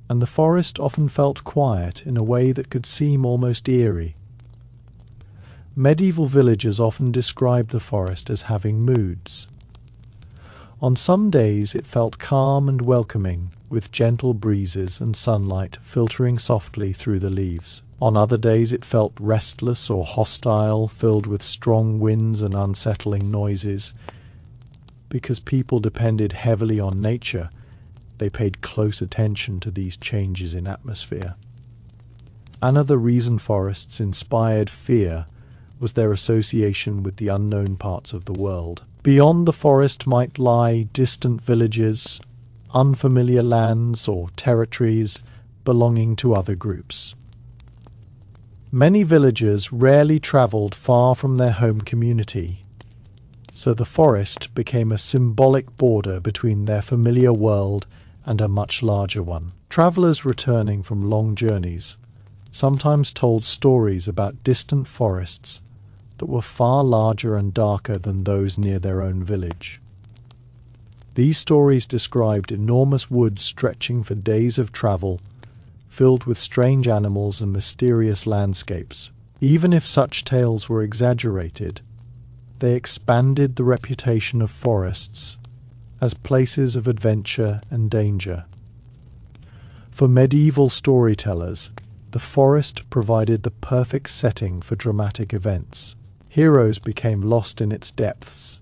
and the forest often felt quiet in a way that could seem almost eerie. Medieval villagers often described the forest as having moods. On some days it felt calm and welcoming, with gentle breezes and sunlight filtering softly through the leaves. On other days it felt restless or hostile, filled with strong winds and unsettling noises. Because people depended heavily on nature, they paid close attention to these changes in atmosphere. Another reason forests inspired fear was their association with the unknown parts of the world. Beyond the forest might lie distant villages, unfamiliar lands or territories belonging to other groups. Many villagers rarely travelled far from their home community, so the forest became a symbolic border between their familiar world and a much larger one. Travellers returning from long journeys sometimes told stories about distant forests that were far larger and darker than those near their own village. These stories described enormous woods stretching for days of travel, filled with strange animals and mysterious landscapes. Even if such tales were exaggerated, they expanded the reputation of forests as places of adventure and danger. For medieval storytellers, the forest provided the perfect setting for dramatic events. Heroes became lost in its depths.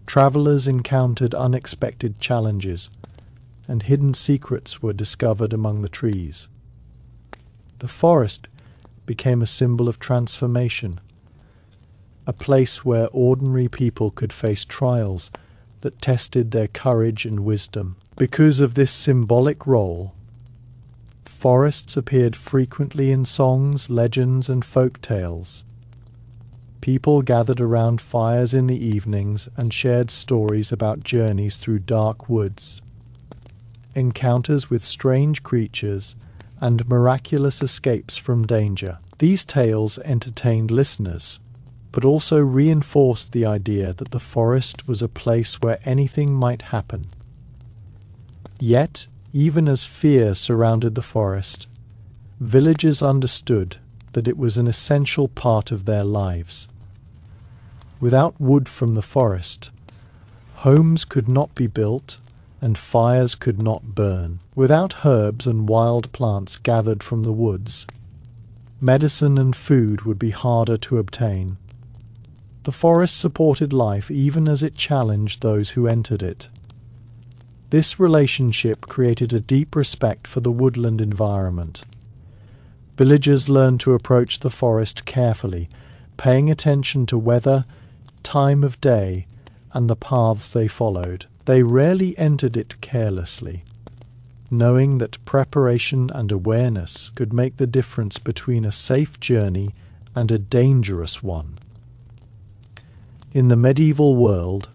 Travelers encountered unexpected challenges, and hidden secrets were discovered among the trees. The forest became a symbol of transformation, a place where ordinary people could face trials that tested their courage and wisdom. Because of this symbolic role, forests appeared frequently in songs, legends, and folk tales. People gathered around fires in the evenings and shared stories about journeys through dark woods, encounters with strange creatures, and miraculous escapes from danger. These tales entertained listeners, but also reinforced the idea that the forest was a place where anything might happen. Yet, even as fear surrounded the forest, villagers understood that it was an essential part of their lives. Without wood from the forest, homes could not be built and fires could not burn. Without herbs and wild plants gathered from the woods, medicine and food would be harder to obtain. The forest supported life even as it challenged those who entered it. This relationship created a deep respect for the woodland environment. Villagers learned to approach the forest carefully, paying attention to weather, time of day and the paths they followed. They rarely entered it carelessly, knowing that preparation and awareness could make the difference between a safe journey and a dangerous one. In the medieval world,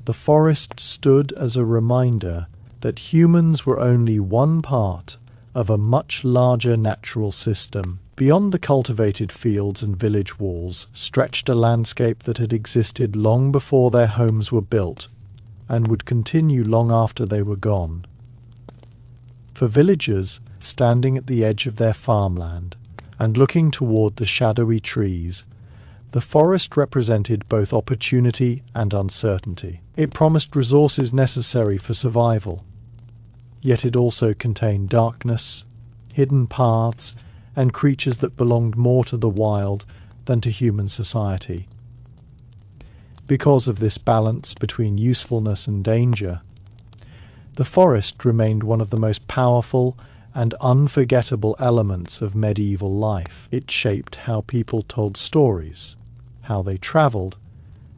the forest stood as a reminder that humans were only one part of a much larger natural system. Beyond the cultivated fields and village walls stretched a landscape that had existed long before their homes were built and would continue long after they were gone. For villagers standing at the edge of their farmland and looking toward the shadowy trees, the forest represented both opportunity and uncertainty. It promised resources necessary for survival, yet it also contained darkness, hidden paths, and creatures that belonged more to the wild than to human society. Because of this balance between usefulness and danger, the forest remained one of the most powerful and unforgettable elements of medieval life. It shaped how people told stories, how they travelled,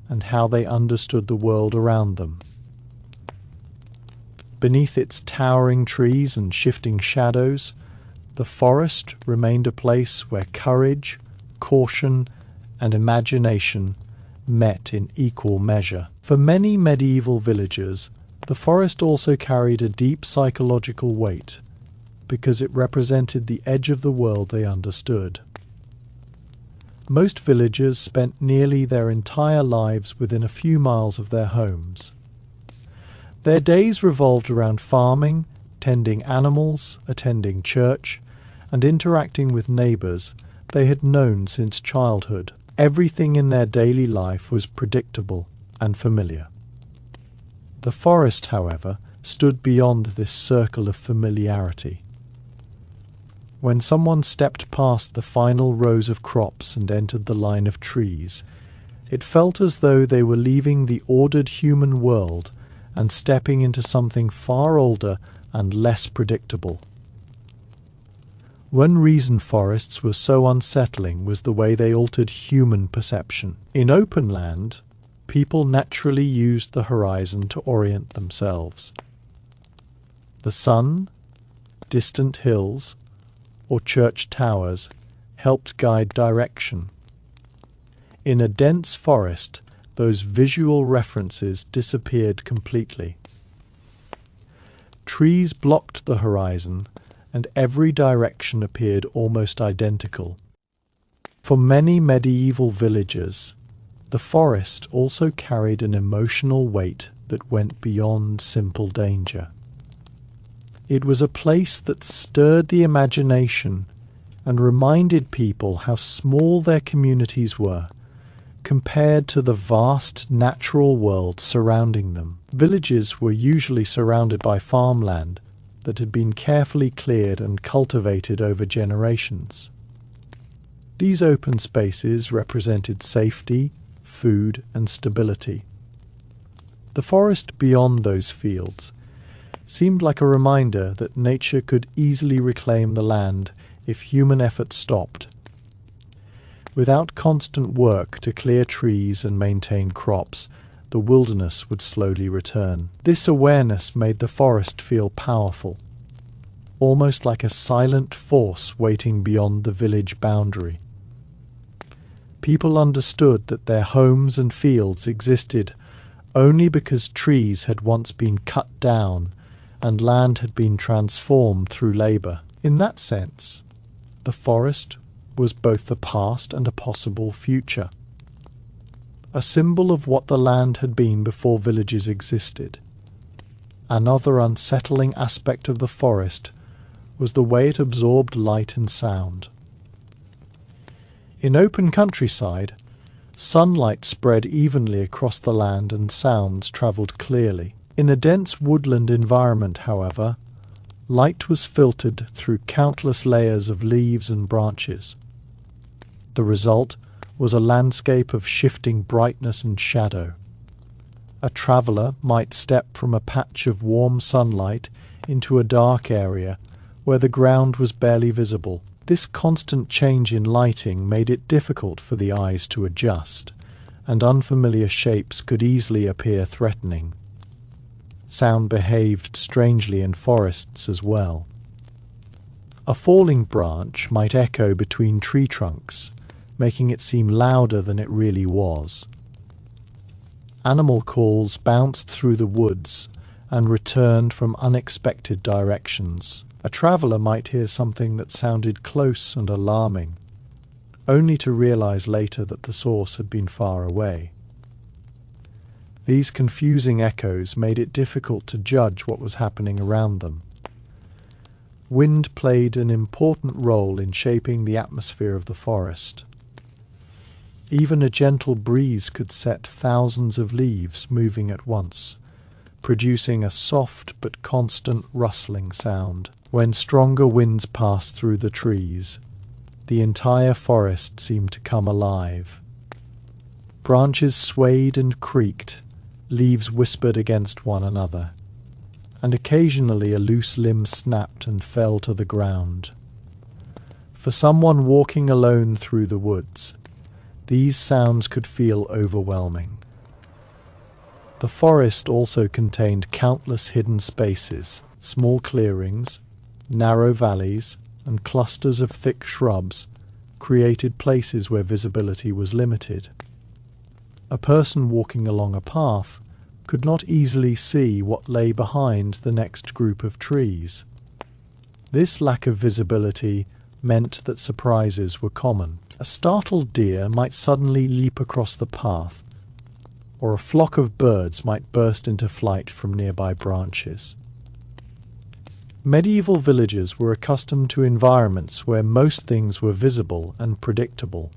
and how they understood the world around them. Beneath its towering trees and shifting shadows, the forest remained a place where courage, caution, and imagination met in equal measure. For many medieval villagers, the forest also carried a deep psychological weight, because it represented the edge of the world they understood. Most villagers spent nearly their entire lives within a few miles of their homes. Their days revolved around farming, tending animals, attending church, and interacting with neighbours they had known since childhood. Everything in their daily life was predictable and familiar. The forest, however, stood beyond this circle of familiarity. When someone stepped past the final rows of crops and entered the line of trees, it felt as though they were leaving the ordered human world and stepping into something far older and less predictable. One reason forests were so unsettling was the way they altered human perception. In open land, people naturally used the horizon to orient themselves. The sun, distant hills, or church towers helped guide direction. In a dense forest, those visual references disappeared completely. Trees blocked the horizon, and every direction appeared almost identical. For many medieval villagers, the forest also carried an emotional weight that went beyond simple danger. It was a place that stirred the imagination and reminded people how small their communities were compared to the vast natural world surrounding them. Villages were usually surrounded by farmland that had been carefully cleared and cultivated over generations. These open spaces represented safety, food, and stability. The forest beyond those fields seemed like a reminder that nature could easily reclaim the land if human effort stopped. Without constant work to clear trees and maintain crops, the wilderness would slowly return. This awareness made the forest feel powerful, almost like a silent force waiting beyond the village boundary. People understood that their homes and fields existed only because trees had once been cut down and land had been transformed through labour. In that sense, the forest was both the past and a possible future, a symbol of what the land had been before villages existed. Another unsettling aspect of the forest was the way it absorbed light and sound. In open countryside, sunlight spread evenly across the land and sounds travelled clearly. In a dense woodland environment, however, light was filtered through countless layers of leaves and branches. The result was a landscape of shifting brightness and shadow. A traveller might step from a patch of warm sunlight into a dark area where the ground was barely visible. This constant change in lighting made it difficult for the eyes to adjust, and unfamiliar shapes could easily appear threatening. Sound behaved strangely in forests as well. A falling branch might echo between tree trunks, making it seem louder than it really was. Animal calls bounced through the woods and returned from unexpected directions. A traveller might hear something that sounded close and alarming, only to realize later that the source had been far away. These confusing echoes made it difficult to judge what was happening around them. Wind played an important role in shaping the atmosphere of the forest. Even a gentle breeze could set thousands of leaves moving at once, producing a soft but constant rustling sound. When stronger winds passed through the trees, the entire forest seemed to come alive. Branches swayed and creaked, leaves whispered against one another, and occasionally a loose limb snapped and fell to the ground. For someone walking alone through the woods, these sounds could feel overwhelming. The forest also contained countless hidden spaces, small clearings, narrow valleys, and clusters of thick shrubs created places where visibility was limited. A person walking along a path could not easily see what lay behind the next group of trees. This lack of visibility meant that surprises were common. A startled deer might suddenly leap across the path, or a flock of birds might burst into flight from nearby branches. Medieval villagers were accustomed to environments where most things were visible and predictable.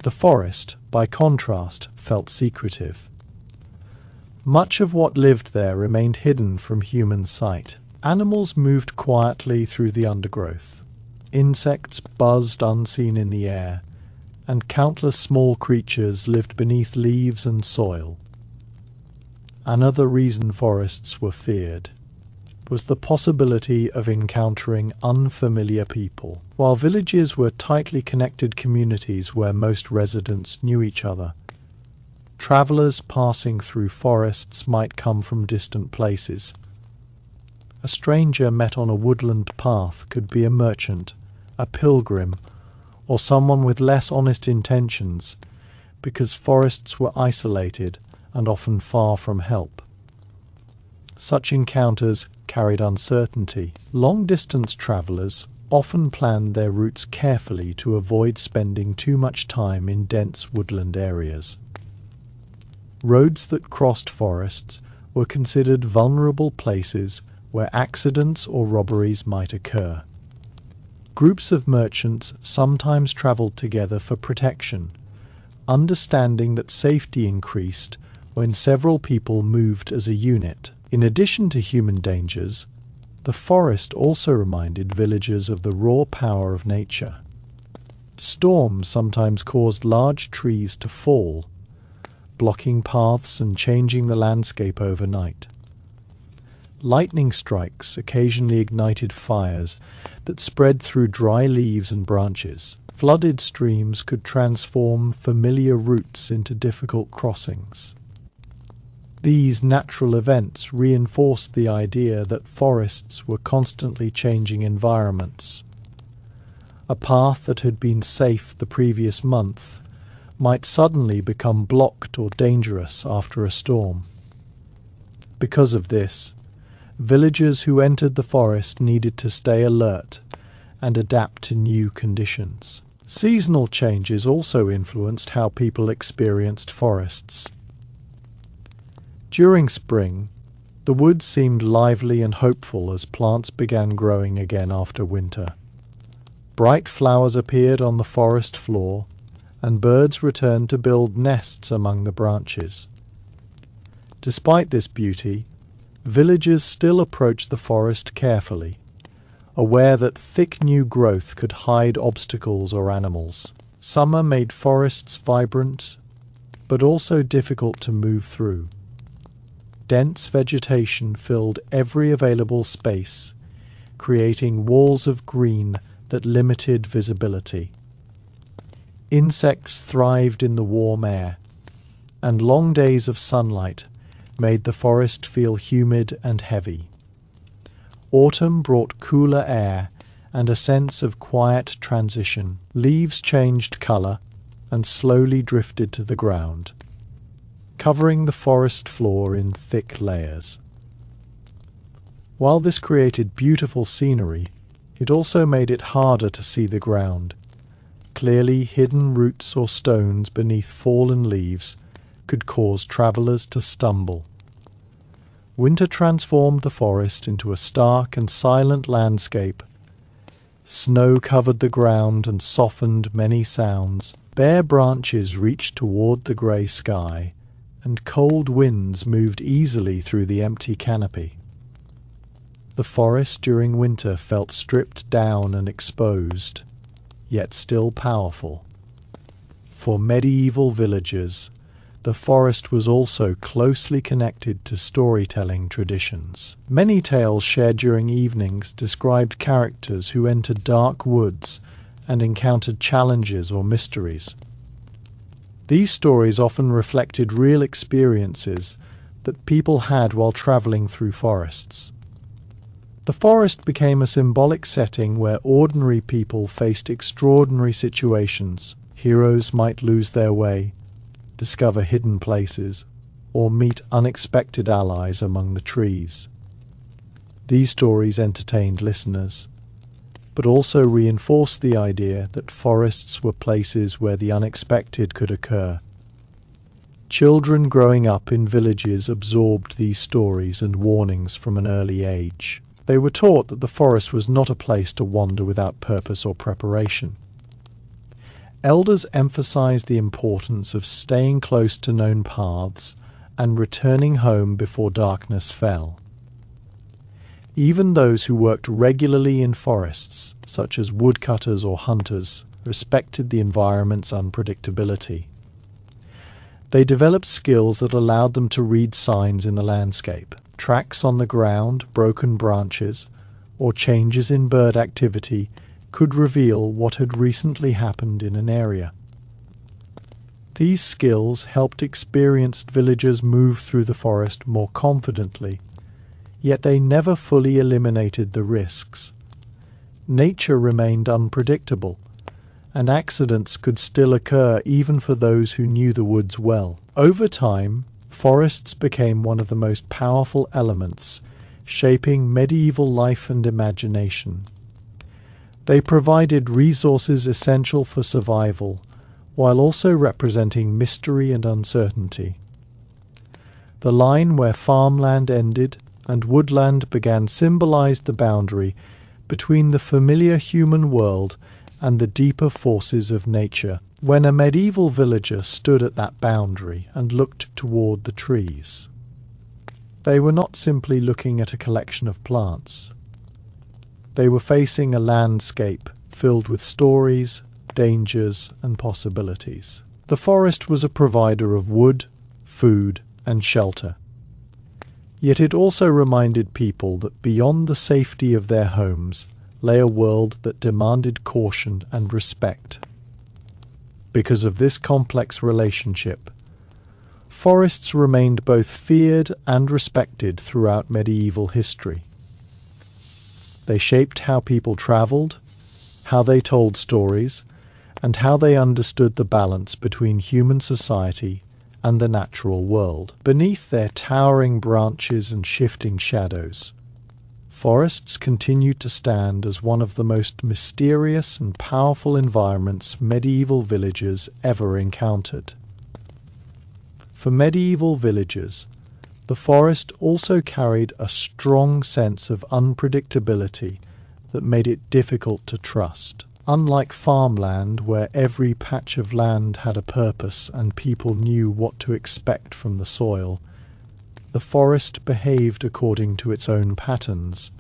The forest, by contrast, felt secretive. Much of what lived there remained hidden from human sight. Animals moved quietly through the undergrowth. Insects buzzed unseen in the air, and countless small creatures lived beneath leaves and soil. Another reason forests were feared was the possibility of encountering unfamiliar people. While villages were tightly connected communities where most residents knew each other, travelers passing through forests might come from distant places. A stranger met on a woodland path could be a merchant, a pilgrim, or someone with less honest intentions, because forests were isolated and often far from help. Such encounters carried uncertainty. Long-distance travelers often planned their routes carefully to avoid spending too much time in dense woodland areas. Roads that crossed forests were considered vulnerable places where accidents or robberies might occur. Groups of merchants sometimes traveled together for protection, understanding that safety increased when several people moved as a unit. In addition to human dangers, the forest also reminded villagers of the raw power of nature. Storms sometimes caused large trees to fall, blocking paths and changing the landscape overnight. Lightning strikes occasionally ignited fires that spread through dry leaves and branches. Flooded streams could transform familiar routes into difficult crossings. These natural events reinforced the idea that forests were constantly changing environments. A path that had been safe the previous month might suddenly become blocked or dangerous after a storm. Because of this, villagers who entered the forest needed to stay alert and adapt to new conditions. Seasonal changes also influenced how people experienced forests. During spring, the woods seemed lively and hopeful as plants began growing again after winter. Bright flowers appeared on the forest floor, and birds returned to build nests among the branches. Despite this beauty, villagers still approached the forest carefully, aware that thick new growth could hide obstacles or animals. Summer made forests vibrant, but also difficult to move through. Dense vegetation filled every available space, creating walls of green that limited visibility. Insects thrived in the warm air, and long days of sunlight made the forest feel humid and heavy. Autumn brought cooler air and a sense of quiet transition. Leaves changed colour and slowly drifted to the ground, covering the forest floor in thick layers. While this created beautiful scenery, it also made it harder to see the ground. Clearly hidden roots or stones beneath fallen leaves could cause travellers to stumble. Winter transformed the forest into a stark and silent landscape. Snow covered the ground and softened many sounds. Bare branches reached toward the grey sky, and cold winds moved easily through the empty canopy. The forest during winter felt stripped down and exposed, yet still powerful. For medieval villagers, the forest was also closely connected to storytelling traditions. Many tales shared during evenings described characters who entered dark woods and encountered challenges or mysteries. These stories often reflected real experiences that people had while travelling through forests. The forest became a symbolic setting where ordinary people faced extraordinary situations. Heroes might lose their way, discover hidden places, or meet unexpected allies among the trees. These stories entertained listeners, but also reinforced the idea that forests were places where the unexpected could occur. Children growing up in villages absorbed these stories and warnings from an early age. They were taught that the forest was not a place to wander without purpose or preparation. Elders emphasized the importance of staying close to known paths and returning home before darkness fell. Even those who worked regularly in forests, such as woodcutters or hunters, respected the environment's unpredictability. They developed skills that allowed them to read signs in the landscape. Tracks on the ground, broken branches, or changes in bird activity could reveal what had recently happened in an area. These skills helped experienced villagers move through the forest more confidently, yet they never fully eliminated the risks. Nature remained unpredictable, and accidents could still occur even for those who knew the woods well. Over time, forests became one of the most powerful elements shaping medieval life and imagination. They provided resources essential for survival, while also representing mystery and uncertainty. The line where farmland ended and woodland began symbolized the boundary between the familiar human world and the deeper forces of nature. When a medieval villager stood at that boundary and looked toward the trees, they were not simply looking at a collection of plants. They were facing a landscape filled with stories, dangers, and possibilities. The forest was a provider of wood, food, and shelter. Yet it also reminded people that beyond the safety of their homes lay a world that demanded caution and respect. Because of this complex relationship, forests remained both feared and respected throughout medieval history. They shaped how people travelled, how they told stories, and how they understood the balance between human society and the natural world. Beneath their towering branches and shifting shadows, forests continued to stand as one of the most mysterious and powerful environments medieval villagers ever encountered. For medieval villagers, the forest also carried a strong sense of unpredictability that made it difficult to trust. Unlike farmland, where every patch of land had a purpose and people knew what to expect from the soil, the forest behaved according to its own patterns.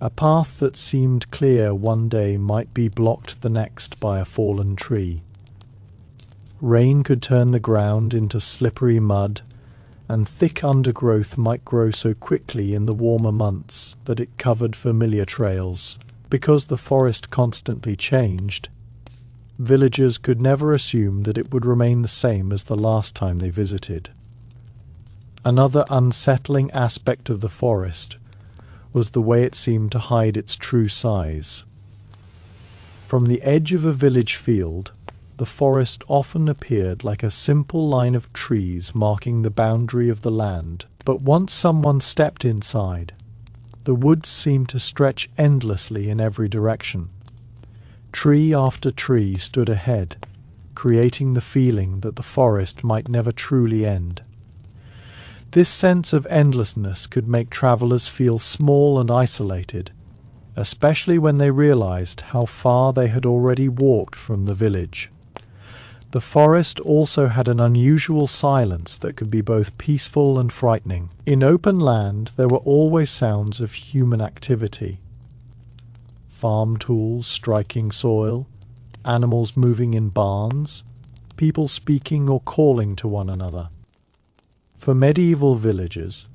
A path that seemed clear one day might be blocked the next by a fallen tree. Rain could turn the ground into slippery mud, and thick undergrowth might grow so quickly in the warmer months that it covered familiar trails. Because the forest constantly changed, villagers could never assume that it would remain the same as the last time they visited. Another unsettling aspect of the forest was the way it seemed to hide its true size. From the edge of a village field, the forest often appeared like a simple line of trees marking the boundary of the land. But once someone stepped inside, the woods seemed to stretch endlessly in every direction. Tree after tree stood ahead, creating the feeling that the forest might never truly end. This sense of endlessness could make travelers feel small and isolated, especially when they realized how far they had already walked from the village. The forest also had an unusual silence that could be both peaceful and frightening. In open land, there were always sounds of human activity. Farm tools striking soil, animals moving in barns, people speaking or calling to one another. For medieval villagers,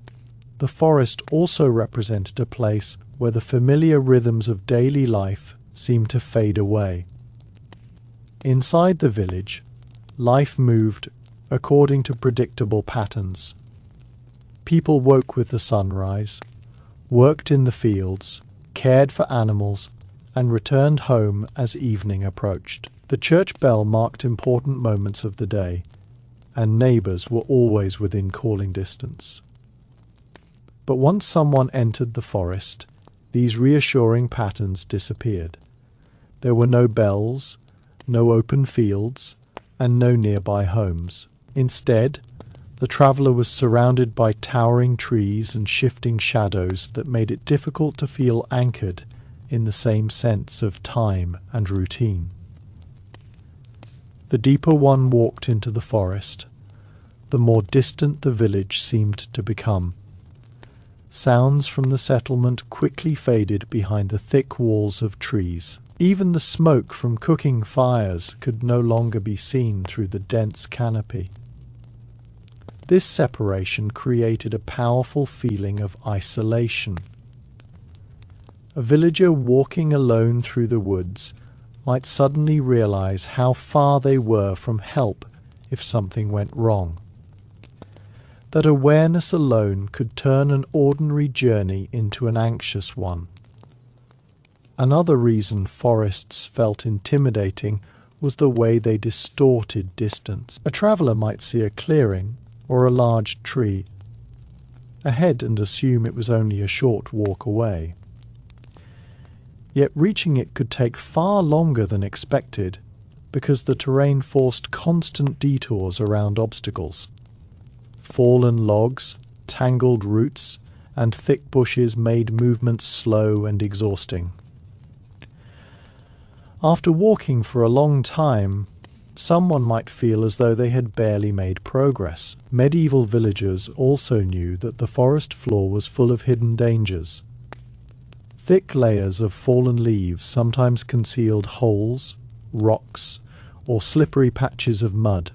the forest also represented a place where the familiar rhythms of daily life seemed to fade away. Inside the village, life moved according to predictable patterns. People woke with the sunrise, worked in the fields, cared for animals, and returned home as evening approached. The church bell marked important moments of the day, and neighbours were always within calling distance. But once someone entered the forest, these reassuring patterns disappeared. There were no bells, no open fields, and no nearby homes. Instead, the traveller was surrounded by towering trees and shifting shadows that made it difficult to feel anchored in the same sense of time and routine. The deeper one walked into the forest, the more distant the village seemed to become. Sounds from the settlement quickly faded behind the thick walls of trees. Even the smoke from cooking fires could no longer be seen through the dense canopy. This separation created a powerful feeling of isolation. A villager walking alone through the woods might suddenly realize how far they were from help if something went wrong. That awareness alone could turn an ordinary journey into an anxious one. Another reason forests felt intimidating was the way they distorted distance. A traveller might see a clearing or a large tree ahead and assume it was only a short walk away. Yet reaching it could take far longer than expected because the terrain forced constant detours around obstacles. Fallen logs, tangled roots, and thick bushes made movements slow and exhausting. After walking for a long time, someone might feel as though they had barely made progress. Medieval villagers also knew that the forest floor was full of hidden dangers. Thick layers of fallen leaves sometimes concealed holes, rocks, or slippery patches of mud.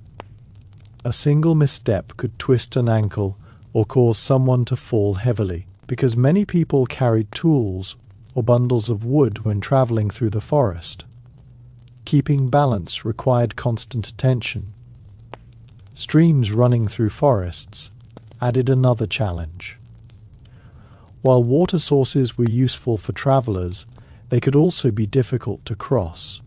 A single misstep could twist an ankle or cause someone to fall heavily. Because many people carried tools or bundles of wood when travelling through the forest, keeping balance required constant attention. Streams running through forests added another challenge. While water sources were useful for travellers, they could also be difficult to cross.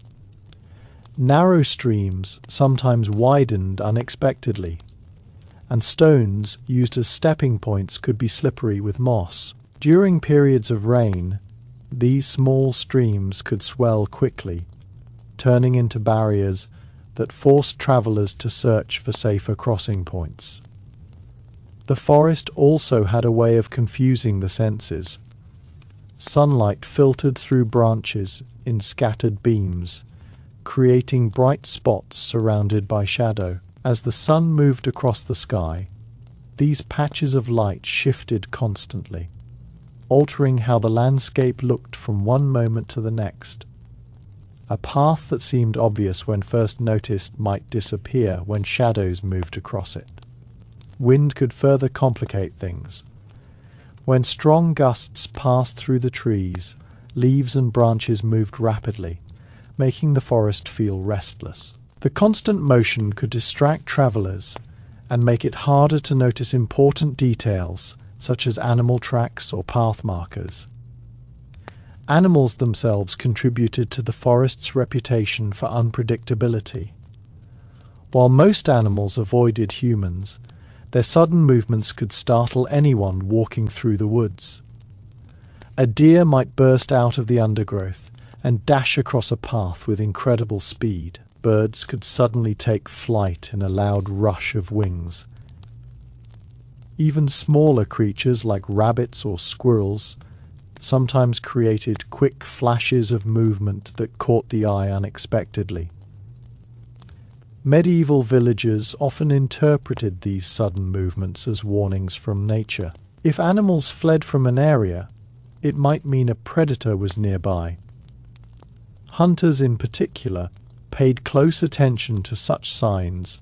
Narrow streams sometimes widened unexpectedly, and stones used as stepping points could be slippery with moss. During periods of rain, these small streams could swell quickly, turning into barriers that forced travellers to search for safer crossing points. The forest also had a way of confusing the senses. Sunlight filtered through branches in scattered beams, creating bright spots surrounded by shadow. As the sun moved across the sky, these patches of light shifted constantly, altering how the landscape looked from one moment to the next. A path that seemed obvious when first noticed might disappear when shadows moved across it. Wind could further complicate things. When strong gusts passed through the trees, leaves and branches moved rapidly, making the forest feel restless. The constant motion could distract travelers and make it harder to notice important details, such as animal tracks or path markers. Animals themselves contributed to the forest's reputation for unpredictability. While most animals avoided humans, their sudden movements could startle anyone walking through the woods. A deer might burst out of the undergrowth and dash across a path with incredible speed. Birds could suddenly take flight in a loud rush of wings. Even smaller creatures like rabbits or squirrels sometimes created quick flashes of movement that caught the eye unexpectedly. Medieval villagers often interpreted these sudden movements as warnings from nature. If animals fled from an area, it might mean a predator was nearby. Hunters in particular paid close attention to such signs,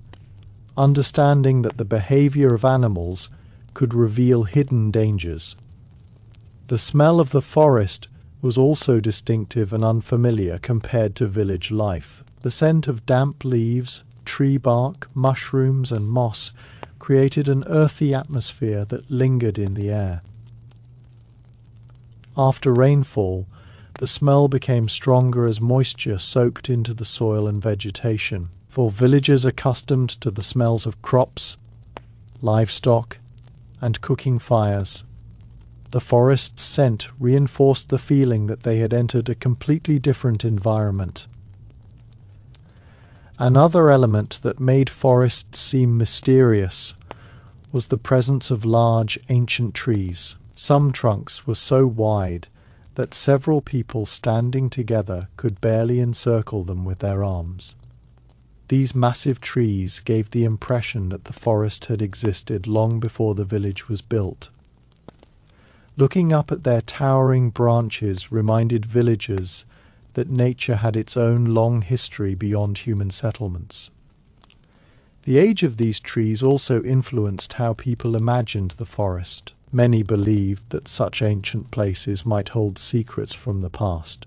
understanding that the behavior of animals could reveal hidden dangers. The smell of the forest was also distinctive and unfamiliar compared to village life. The scent of damp leaves, tree bark, mushrooms, and moss created an earthy atmosphere that lingered in the air. After rainfall, the smell became stronger as moisture soaked into the soil and vegetation. For villagers accustomed to the smells of crops, livestock, and cooking fires, the forest's scent reinforced the feeling that they had entered a completely different environment. Another element that made forests seem mysterious was the presence of large, ancient trees. Some trunks were so wide that several people standing together could barely encircle them with their arms. These massive trees gave the impression that the forest had existed long before the village was built. Looking up at their towering branches reminded villagers that nature had its own long history beyond human settlements. The age of these trees also influenced how people imagined the forest. Many believed that such ancient places might hold secrets from the past,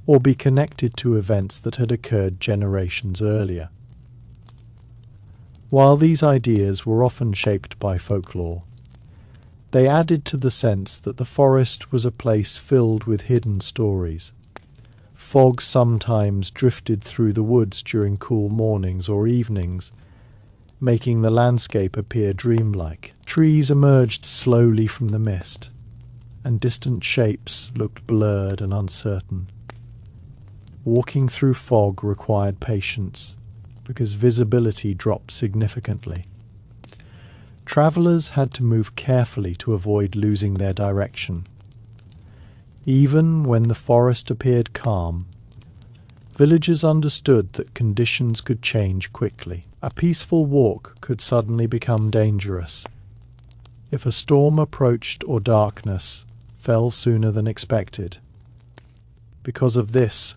or be connected to events that had occurred generations earlier. While these ideas were often shaped by folklore, they added to the sense that the forest was a place filled with hidden stories. Fog sometimes drifted through the woods during cool mornings or evenings, making the landscape appear dreamlike. Trees emerged slowly from the mist, and distant shapes looked blurred and uncertain. Walking through fog required patience, because visibility dropped significantly. Travelers had to move carefully to avoid losing their direction. Even when the forest appeared calm, villagers understood that conditions could change quickly. A peaceful walk could suddenly become dangerous if a storm approached or darkness fell sooner than expected. Because of this,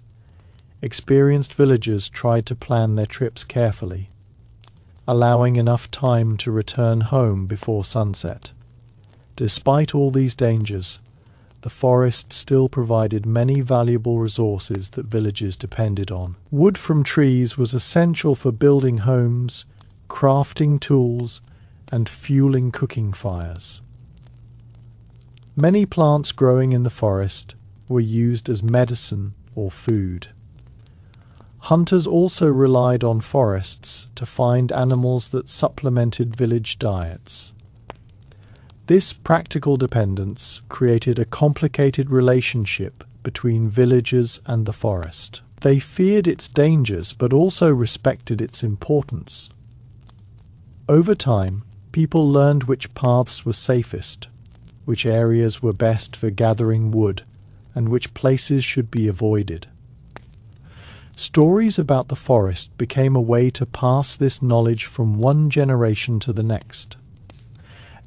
experienced villagers tried to plan their trips carefully, allowing enough time to return home before sunset. Despite all these dangers, the forest still provided many valuable resources that villagers depended on. Wood from trees was essential for building homes, crafting tools, and fueling cooking fires. Many plants growing in the forest were used as medicine or food. Hunters also relied on forests to find animals that supplemented village diets. This practical dependence created a complicated relationship between villagers and the forest. They feared its dangers but also respected its importance. Over time, people learned which paths were safest, which areas were best for gathering wood, and which places should be avoided. Stories about the forest became a way to pass this knowledge from one generation to the next.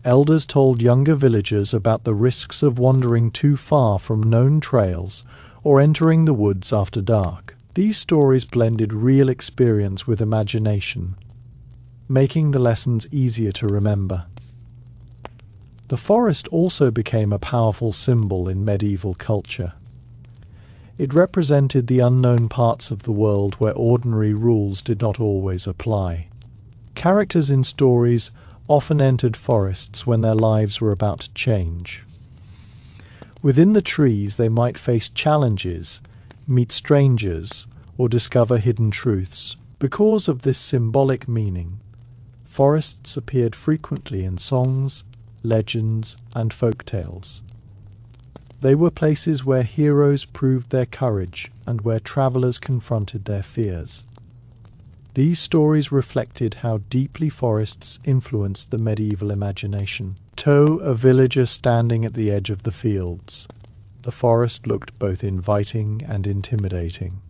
Elders told younger villagers about the risks of wandering too far from known trails or entering the woods after dark. These stories blended real experience with imagination, making the lessons easier to remember. The forest also became a powerful symbol in medieval culture. It represented the unknown parts of the world where ordinary rules did not always apply. Characters in stories often entered forests when their lives were about to change. Within the trees they might face challenges, meet strangers, or discover hidden truths. Because of this symbolic meaning, forests appeared frequently in songs, legends, and folk tales. They were places where heroes proved their courage and where travelers confronted their fears. These stories reflected how deeply forests influenced the medieval imagination. A villager standing at the edge of the fields. The forest looked both inviting and intimidating.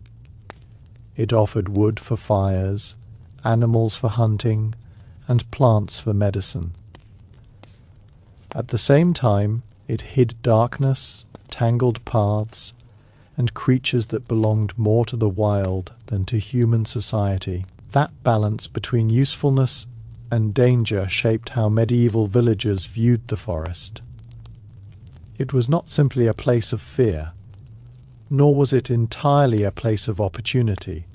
It offered wood for fires, animals for hunting, and plants for medicine. At the same time, it hid darkness, tangled paths, and creatures that belonged more to the wild than to human society. That balance between usefulness and danger shaped how medieval villagers viewed the forest. It was not simply a place of fear, nor was it entirely a place of opportunity.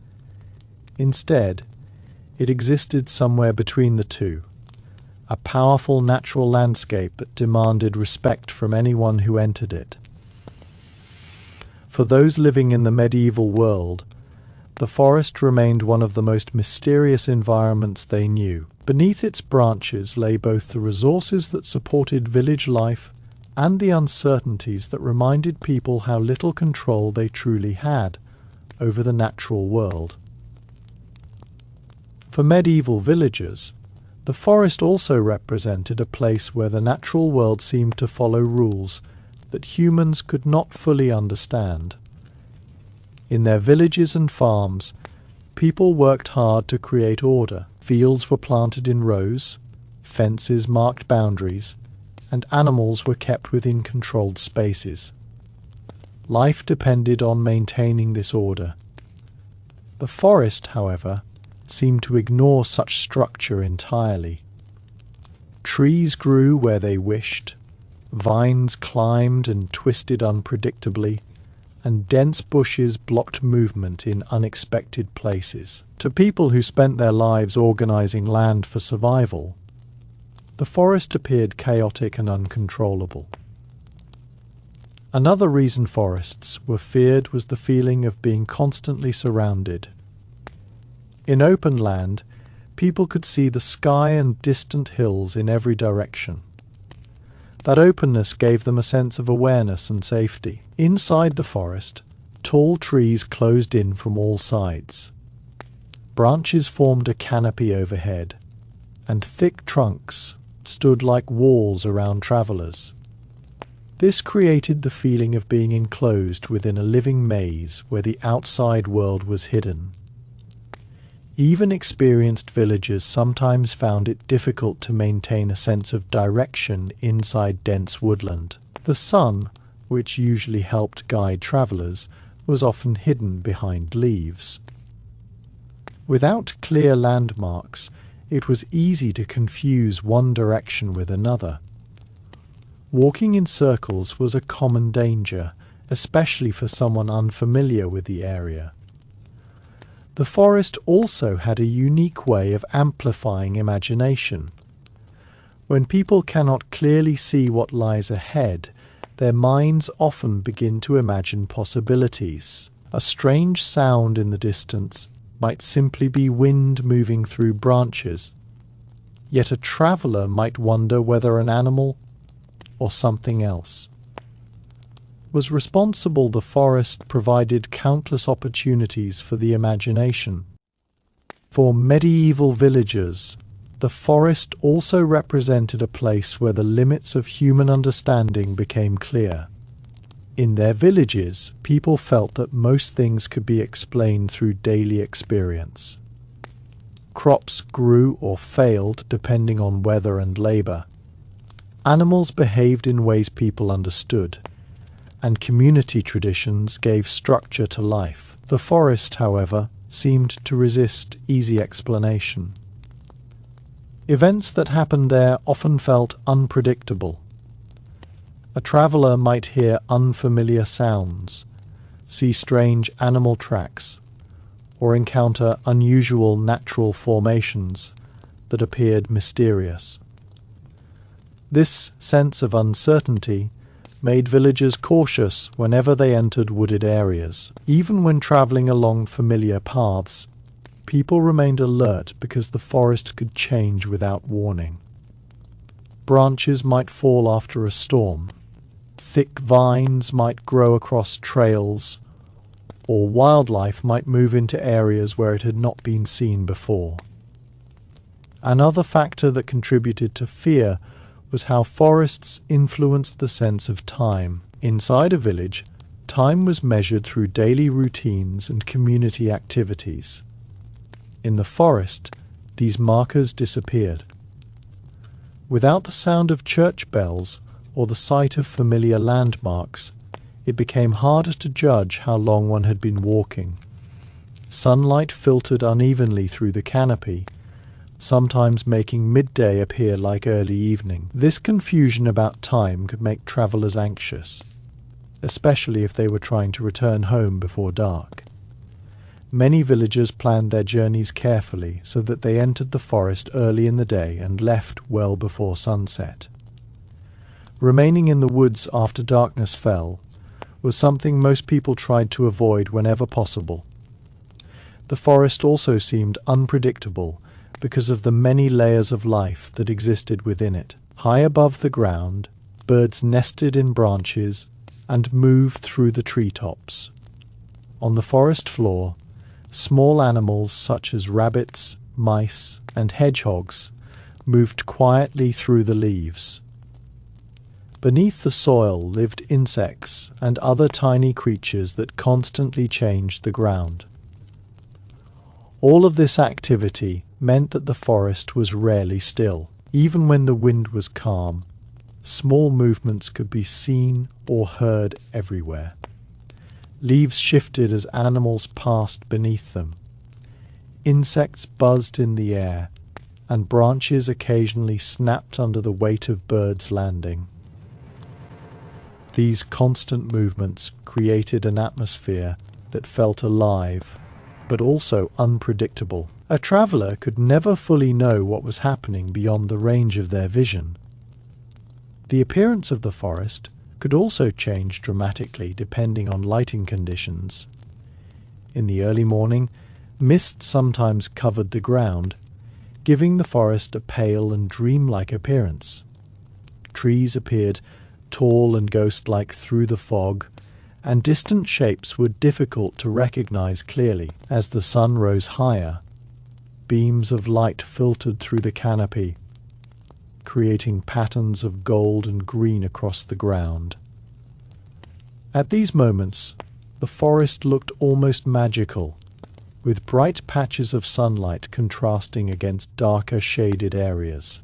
Instead, it existed somewhere between the two, a powerful natural landscape that demanded respect from anyone who entered it. For those living in the medieval world, the forest remained one of the most mysterious environments they knew. Beneath its branches lay both the resources that supported village life and the uncertainties that reminded people how little control they truly had over the natural world. For medieval villagers, the forest also represented a place where the natural world seemed to follow rules that humans could not fully understand. In their villages and farms, people worked hard to create order. Fields were planted in rows, fences marked boundaries, and animals were kept within controlled spaces. Life depended on maintaining this order. The forest, however, seemed to ignore such structure entirely. Trees grew where they wished, vines climbed and twisted unpredictably, and dense bushes blocked movement in unexpected places. To people who spent their lives organizing land for survival, the forest appeared chaotic and uncontrollable. Another reason forests were feared was the feeling of being constantly surrounded. In open land, people could see the sky and distant hills in every direction. That openness gave them a sense of awareness and safety. Inside the forest, tall trees closed in from all sides. Branches formed a canopy overhead, and thick trunks stood like walls around travelers. This created the feeling of being enclosed within a living maze where the outside world was hidden. Even experienced villagers sometimes found it difficult to maintain a sense of direction inside dense woodland. The sun, which usually helped guide travelers, was often hidden behind leaves. Without clear landmarks, it was easy to confuse one direction with another. Walking in circles was a common danger, especially for someone unfamiliar with the area. The forest also had a unique way of amplifying imagination. When people cannot clearly see what lies ahead, their minds often begin to imagine possibilities. A strange sound in the distance might simply be wind moving through branches, yet a traveller might wonder whether an animal, or something else, was responsible. The forest provided countless opportunities for the imagination. For medieval villagers, the forest also represented a place where the limits of human understanding became clear. In their villages, people felt that most things could be explained through daily experience. Crops grew or failed depending on weather and labor. Animals behaved in ways people understood, and community traditions gave structure to life. The forest, however, seemed to resist easy explanation. Events that happened there often felt unpredictable. A traveller might hear unfamiliar sounds, see strange animal tracks, or encounter unusual natural formations that appeared mysterious. This sense of uncertainty made villagers cautious whenever they entered wooded areas. Even when traveling along familiar paths, people remained alert because the forest could change without warning. Branches might fall after a storm, thick vines might grow across trails, or wildlife might move into areas where it had not been seen before. Another factor that contributed to fear was how forests influenced the sense of time. Inside a village, time was measured through daily routines and community activities. In the forest, these markers disappeared. Without the sound of church bells or the sight of familiar landmarks, it became harder to judge how long one had been walking. Sunlight filtered unevenly through the canopy, sometimes making midday appear like early evening. This confusion about time could make travelers anxious, especially if they were trying to return home before dark. Many villagers planned their journeys carefully so that they entered the forest early in the day and left well before sunset. Remaining in the woods after darkness fell was something most people tried to avoid whenever possible. The forest also seemed unpredictable because of the many layers of life that existed within it. High above the ground, birds nested in branches and moved through the treetops. On the forest floor, small animals such as rabbits, mice, and hedgehogs moved quietly through the leaves. Beneath the soil lived insects and other tiny creatures that constantly changed the ground. All of this activity meant that the forest was rarely still. Even when the wind was calm, small movements could be seen or heard everywhere. Leaves shifted as animals passed beneath them. Insects buzzed in the air, and branches occasionally snapped under the weight of birds landing. These constant movements created an atmosphere that felt alive, but also unpredictable. A traveller could never fully know what was happening beyond the range of their vision. The appearance of the forest could also change dramatically depending on lighting conditions. In the early morning, mist sometimes covered the ground, giving the forest a pale and dreamlike appearance. Trees appeared tall and ghost-like through the fog, and distant shapes were difficult to recognize clearly. As the sun rose higher, beams of light filtered through the canopy, creating patterns of gold and green across the ground. At these moments, the forest looked almost magical, with bright patches of sunlight contrasting against darker shaded areas.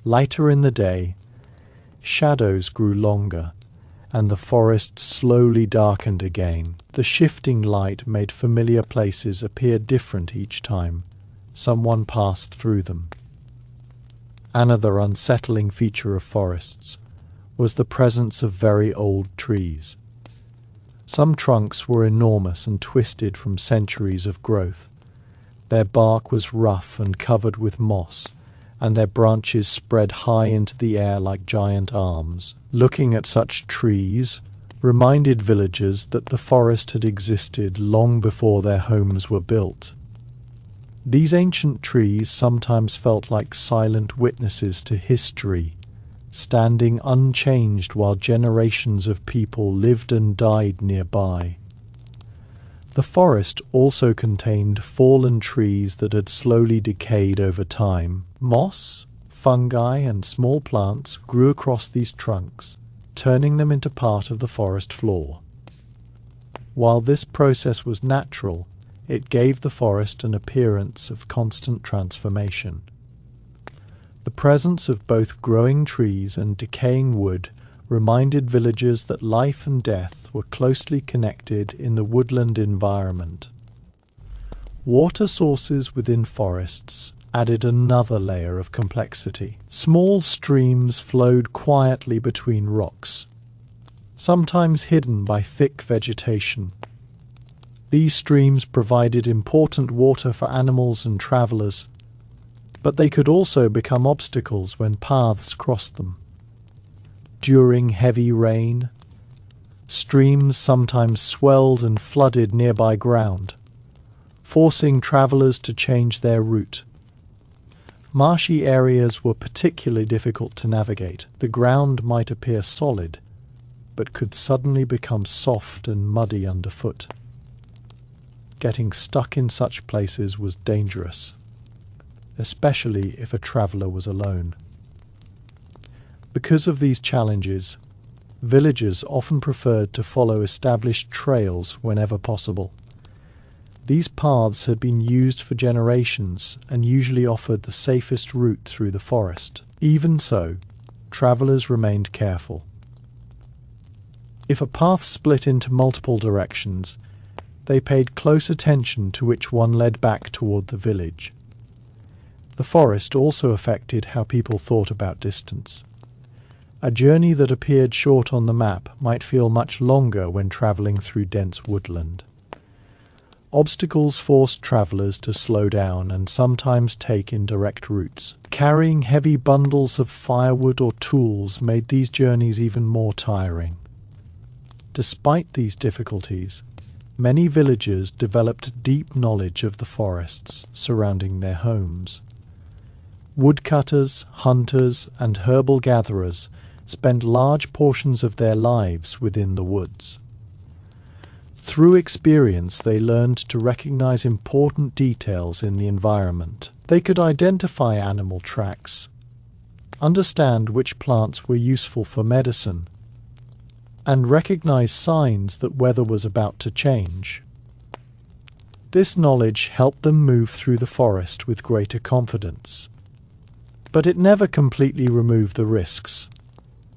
Lighter in the day, shadows grew longer, and the forest slowly darkened again. The shifting light made familiar places appear different each time someone passed through them. Another unsettling feature of forests was the presence of very old trees. Some trunks were enormous and twisted from centuries of growth. Their bark was rough and covered with moss, and their branches spread high into the air like giant arms. Looking at such trees reminded villagers that the forest had existed long before their homes were built. These ancient trees sometimes felt like silent witnesses to history, standing unchanged while generations of people lived and died nearby. The forest also contained fallen trees that had slowly decayed over time. Moss, fungi, and small plants grew across these trunks, turning them into part of the forest floor. While this process was natural, it gave the forest an appearance of constant transformation. The presence of both growing trees and decaying wood reminded villagers that life and death were closely connected in the woodland environment. Water sources within forests added another layer of complexity. Small streams flowed quietly between rocks, sometimes hidden by thick vegetation. These streams provided important water for animals and travelers, but they could also become obstacles when paths crossed them. During heavy rain, streams sometimes swelled and flooded nearby ground, forcing travelers to change their route. Marshy areas were particularly difficult to navigate. The ground might appear solid, but could suddenly become soft and muddy underfoot. Getting stuck in such places was dangerous, especially if a traveller was alone. Because of these challenges, villagers often preferred to follow established trails whenever possible. These paths had been used for generations and usually offered the safest route through the forest. Even so, travellers remained careful. If a path split into multiple directions, they paid close attention to which one led back toward the village. The forest also affected how people thought about distance. A journey that appeared short on the map might feel much longer when travelling through dense woodland. Obstacles forced travellers to slow down and sometimes take indirect routes. Carrying heavy bundles of firewood or tools made these journeys even more tiring. Despite these difficulties, many villagers developed deep knowledge of the forests surrounding their homes. Woodcutters, hunters, and herbal gatherers spent large portions of their lives within the woods. Through experience, they learned to recognize important details in the environment. They could identify animal tracks, understand which plants were useful for medicine, and recognize signs that weather was about to change. This knowledge helped them move through the forest with greater confidence. But it never completely removed the risks.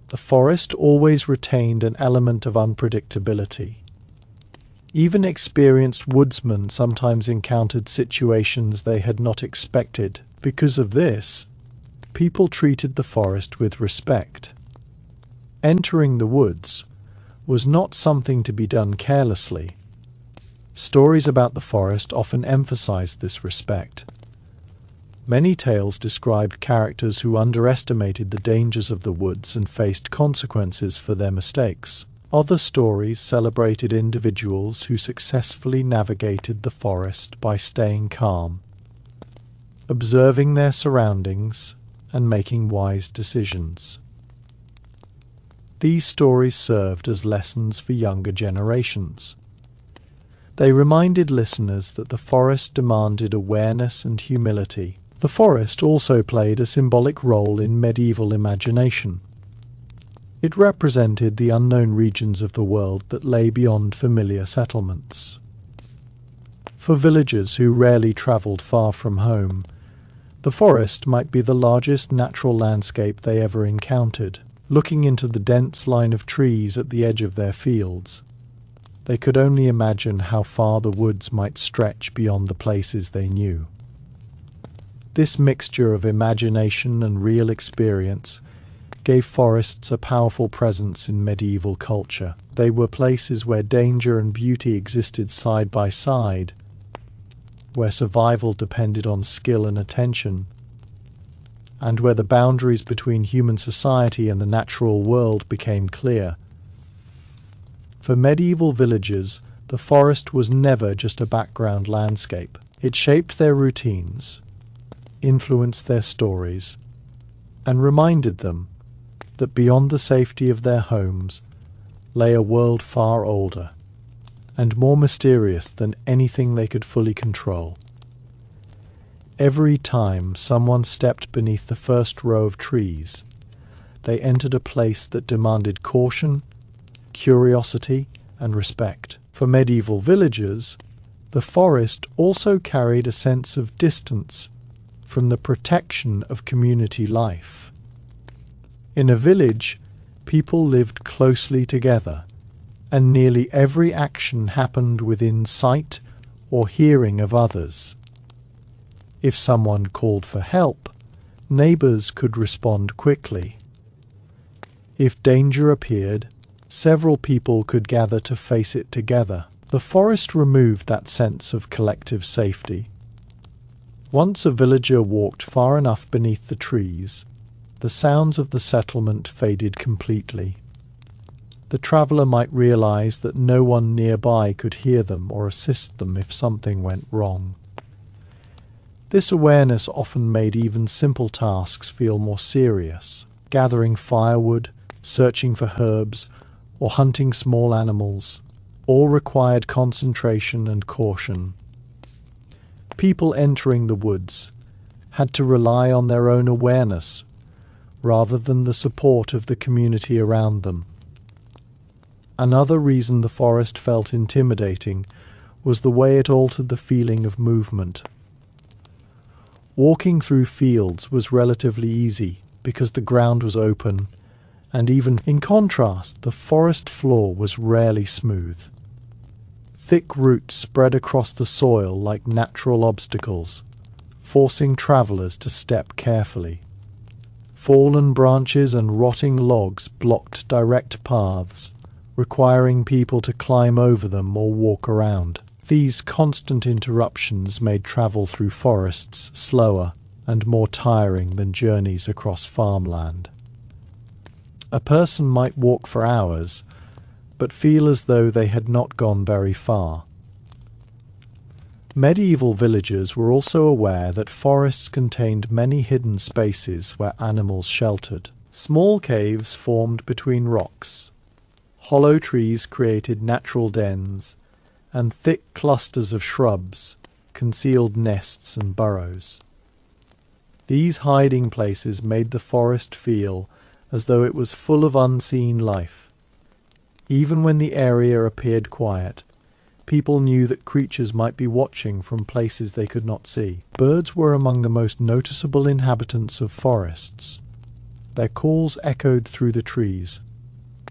The forest always retained an element of unpredictability. Even experienced woodsmen sometimes encountered situations they had not expected. Because of this, people treated the forest with respect. Entering the woods was not something to be done carelessly. Stories about the forest often emphasized this respect. Many tales described characters who underestimated the dangers of the woods and faced consequences for their mistakes. Other stories celebrated individuals who successfully navigated the forest by staying calm, observing their surroundings, and making wise decisions. These stories served as lessons for younger generations. They reminded listeners that the forest demanded awareness and humility. The forest also played a symbolic role in medieval imagination. It represented the unknown regions of the world that lay beyond familiar settlements. For villagers who rarely travelled far from home, the forest might be the largest natural landscape they ever encountered. Looking into the dense line of trees at the edge of their fields, they could only imagine how far the woods might stretch beyond the places they knew. This mixture of imagination and real experience gave forests a powerful presence in medieval culture. They were places where danger and beauty existed side by side, where survival depended on skill and attention, and where the boundaries between human society and the natural world became clear. For medieval villagers, the forest was never just a background landscape. It shaped their routines, influenced their stories, and reminded them that beyond the safety of their homes lay a world far older and more mysterious than anything they could fully control. Every time someone stepped beneath the first row of trees, they entered a place that demanded caution, curiosity, and respect. For medieval villagers, the forest also carried a sense of distance from the protection of community life. In a village, people lived closely together, and nearly every action happened within sight or hearing of others. If someone called for help, neighbors could respond quickly. If danger appeared, several people could gather to face it together. The forest removed that sense of collective safety. Once a villager walked far enough beneath the trees, the sounds of the settlement faded completely. The traveller might realize that no one nearby could hear them or assist them if something went wrong. This awareness often made even simple tasks feel more serious. Gathering firewood, searching for herbs, or hunting small animals, all required concentration and caution. People entering the woods had to rely on their own awareness rather than the support of the community around them. Another reason the forest felt intimidating was the way it altered the feeling of movement. Walking through fields was relatively easy because the ground was open, and even in contrast, the forest floor was rarely smooth. Thick roots spread across the soil like natural obstacles, forcing travelers to step carefully. Fallen branches and rotting logs blocked direct paths, requiring people to climb over them or walk around. These constant interruptions made travel through forests slower and more tiring than journeys across farmland. A person might walk for hours, but feel as though they had not gone very far. Medieval villagers were also aware that forests contained many hidden spaces where animals sheltered. Small caves formed between rocks. Hollow trees created natural dens, and thick clusters of shrubs concealed nests and burrows. These hiding places made the forest feel as though it was full of unseen life. Even when the area appeared quiet, people knew that creatures might be watching from places they could not see. Birds were among the most noticeable inhabitants of forests. Their calls echoed through the trees,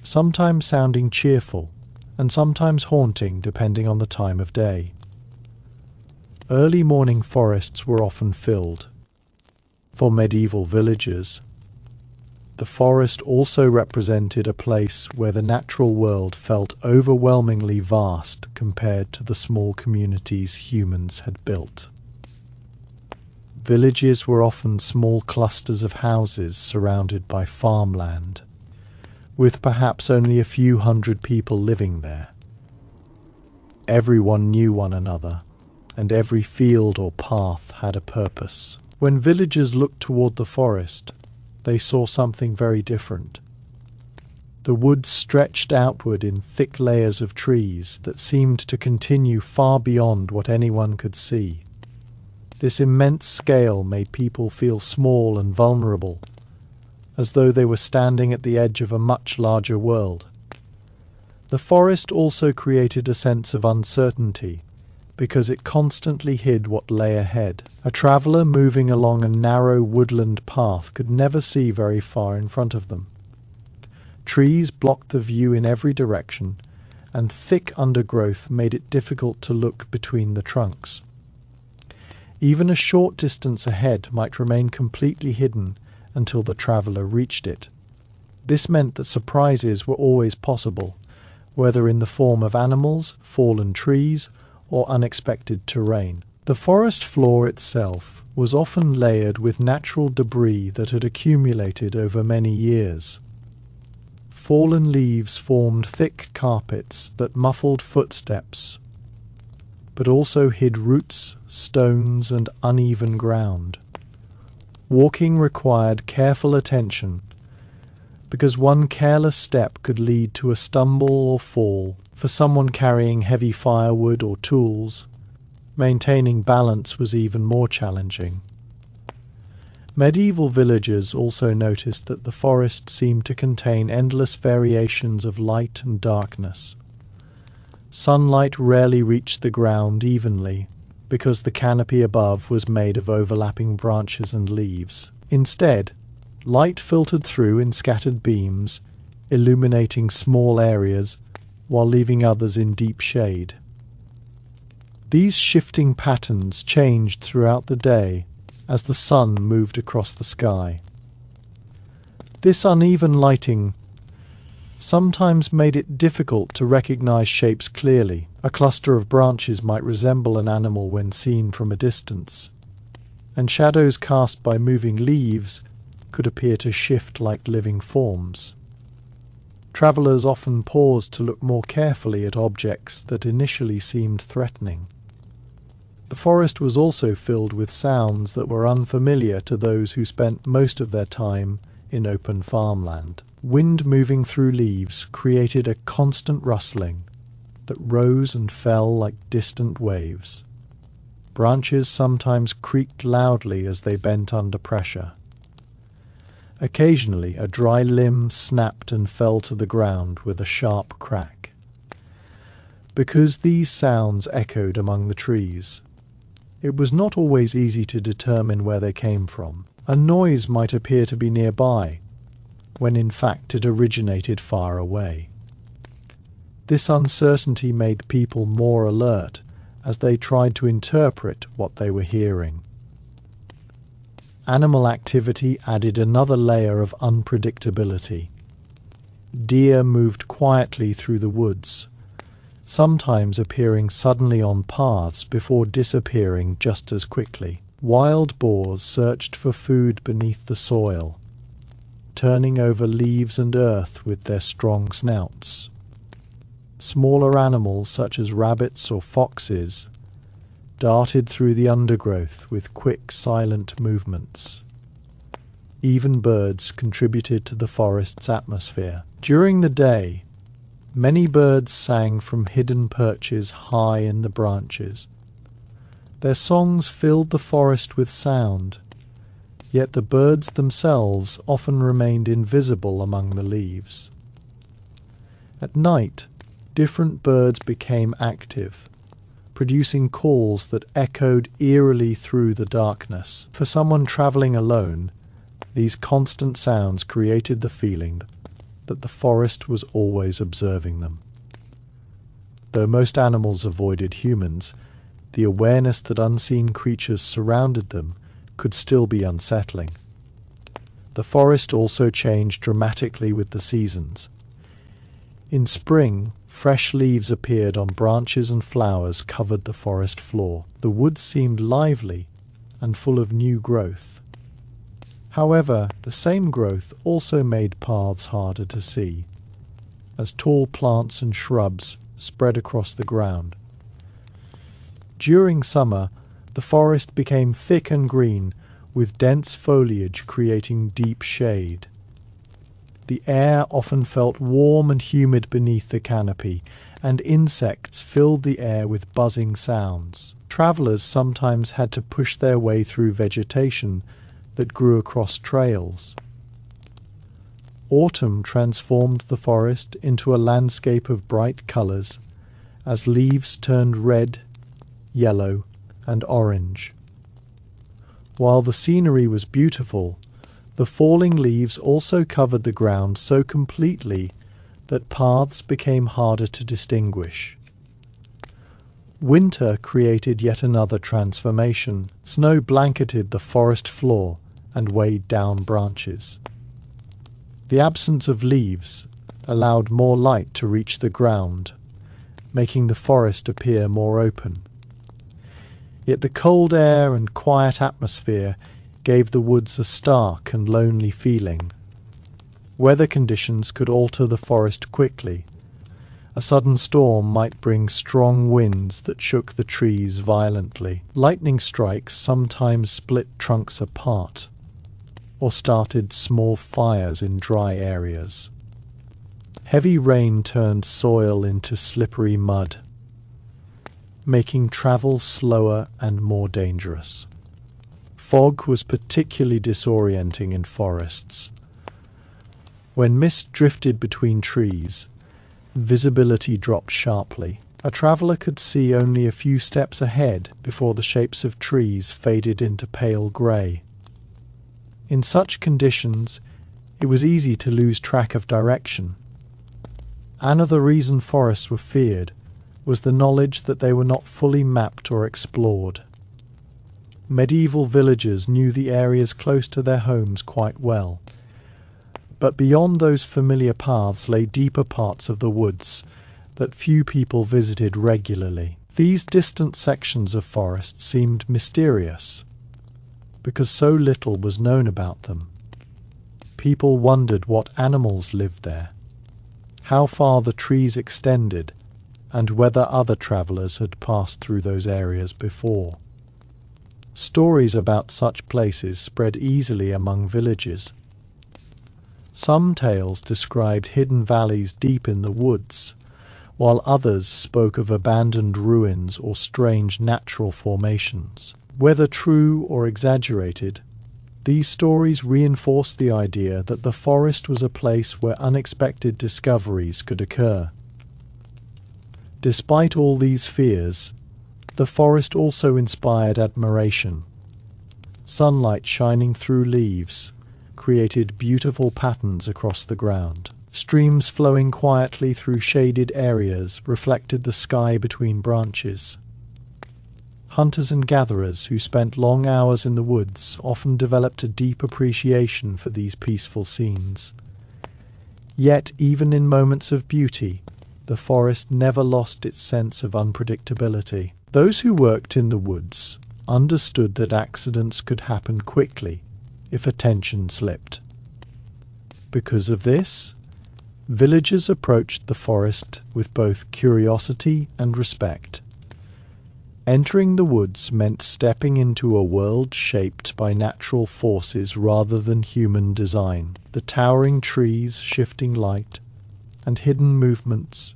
sometimes sounding cheerful and sometimes haunting depending on the time of day. Early morning forests were often filled. For medieval villagers, the forest also represented a place where the natural world felt overwhelmingly vast compared to the small communities humans had built. Villages were often small clusters of houses surrounded by farmland, with perhaps only a few hundred people living there. Everyone knew one another, and every field or path had a purpose. When villagers looked toward the forest, they saw something very different. The woods stretched outward in thick layers of trees that seemed to continue far beyond what anyone could see. This immense scale made people feel small and vulnerable, as though they were standing at the edge of a much larger world. The forest also created a sense of uncertainty, because it constantly hid what lay ahead. A traveller moving along a narrow woodland path could never see very far in front of them. Trees blocked the view in every direction, and thick undergrowth made it difficult to look between the trunks. Even a short distance ahead might remain completely hidden until the traveller reached it. This meant that surprises were always possible, whether in the form of animals, fallen trees, or unexpected terrain. The forest floor itself was often layered with natural debris that had accumulated over many years. Fallen leaves formed thick carpets that muffled footsteps, but also hid roots, stones, and uneven ground. Walking required careful attention, because one careless step could lead to a stumble or fall. For someone carrying heavy firewood or tools, maintaining balance was even more challenging. Medieval villagers also noticed that the forest seemed to contain endless variations of light and darkness. Sunlight rarely reached the ground evenly, because the canopy above was made of overlapping branches and leaves. Instead, light filtered through in scattered beams, illuminating small areas while leaving others in deep shade. These shifting patterns changed throughout the day as the sun moved across the sky. This uneven lighting sometimes made it difficult to recognize shapes clearly. A cluster of branches might resemble an animal when seen from a distance, and shadows cast by moving leaves could appear to shift like living forms. Travellers often paused to look more carefully at objects that initially seemed threatening. The forest was also filled with sounds that were unfamiliar to those who spent most of their time in open farmland. Wind moving through leaves created a constant rustling that rose and fell like distant waves. Branches sometimes creaked loudly as they bent under pressure. Occasionally a dry limb snapped and fell to the ground with a sharp crack. Because these sounds echoed among the trees, it was not always easy to determine where they came from. A noise might appear to be nearby, when in fact it originated far away. This uncertainty made people more alert as they tried to interpret what they were hearing. Animal activity added another layer of unpredictability. Deer moved quietly through the woods, sometimes appearing suddenly on paths before disappearing just as quickly. Wild boars searched for food beneath the soil, turning over leaves and earth with their strong snouts. Smaller animals such as rabbits or foxes darted through the undergrowth with quick, silent movements. Even birds contributed to the forest's atmosphere. During the day, many birds sang from hidden perches high in the branches. Their songs filled the forest with sound, yet the birds themselves often remained invisible among the leaves. At night, different birds became active, producing calls that echoed eerily through the darkness. For someone travelling alone, these constant sounds created the feeling that the forest was always observing them. Though most animals avoided humans, the awareness that unseen creatures surrounded them could still be unsettling. The forest also changed dramatically with the seasons. In spring, fresh leaves appeared on branches and flowers covered the forest floor. The woods seemed lively and full of new growth. However, the same growth also made paths harder to see, as tall plants and shrubs spread across the ground. During summer, the forest became thick and green, with dense foliage creating deep shade. The air often felt warm and humid beneath the canopy, and insects filled the air with buzzing sounds. Travellers sometimes had to push their way through vegetation that grew across trails. Autumn transformed the forest into a landscape of bright colours, as leaves turned red, yellow, and orange. While the scenery was beautiful, the falling leaves also covered the ground so completely that paths became harder to distinguish. Winter created yet another transformation. Snow blanketed the forest floor and weighed down branches. The absence of leaves allowed more light to reach the ground, making the forest appear more open. Yet the cold air and quiet atmosphere gave the woods a stark and lonely feeling. Weather conditions could alter the forest quickly. A sudden storm might bring strong winds that shook the trees violently. Lightning strikes sometimes split trunks apart, or started small fires in dry areas. Heavy rain turned soil into slippery mud, making travel slower and more dangerous. Fog was particularly disorienting in forests. When mist drifted between trees, visibility dropped sharply. A traveller could see only a few steps ahead before the shapes of trees faded into pale grey. In such conditions, it was easy to lose track of direction. Another reason forests were feared was the knowledge that they were not fully mapped or explored. Medieval villagers knew the areas close to their homes quite well, But beyond those familiar paths lay deeper parts of the woods that few people visited regularly. These distant sections of forest seemed mysterious because so little was known about them. People wondered what animals lived there, how far the trees extended, and whether other travelers had passed through those areas before. Stories about such places spread easily among villages. Some tales described hidden valleys deep in the woods, while others spoke of abandoned ruins or strange natural formations. Whether true or exaggerated, these stories reinforced the idea that the forest was a place where unexpected discoveries could occur. Despite all these fears, the forest also inspired admiration. Sunlight shining through leaves created beautiful patterns across the ground. Streams flowing quietly through shaded areas reflected the sky between branches. Hunters and gatherers who spent long hours in the woods often developed a deep appreciation for these peaceful scenes. Yet, even in moments of beauty, the forest never lost its sense of unpredictability. Those who worked in the woods understood that accidents could happen quickly if attention slipped. Because of this, villagers approached the forest with both curiosity and respect. Entering the woods meant stepping into a world shaped by natural forces rather than human design. The towering trees, shifting light, and hidden movements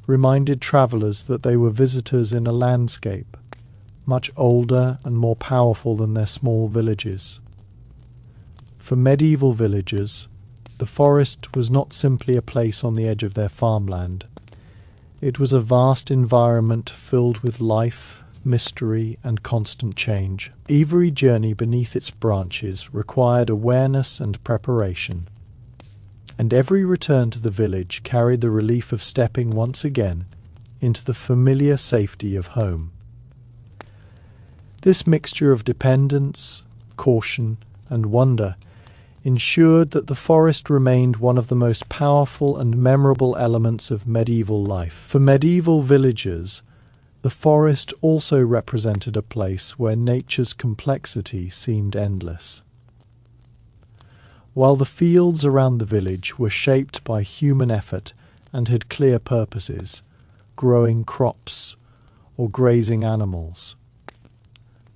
reminded travelers that they were visitors in a landscape much older and more powerful than their small villages. For medieval villagers, the forest was not simply a place on the edge of their farmland. It was a vast environment filled with life, mystery, and constant change. Every journey beneath its branches required awareness and preparation, and every return to the village carried the relief of stepping once again into the familiar safety of home. This mixture of dependence, caution, and wonder ensured that the forest remained one of the most powerful and memorable elements of medieval life. For medieval villagers, the forest also represented a place where nature's complexity seemed endless. While the fields around the village were shaped by human effort and had clear purposes, growing crops or grazing animals,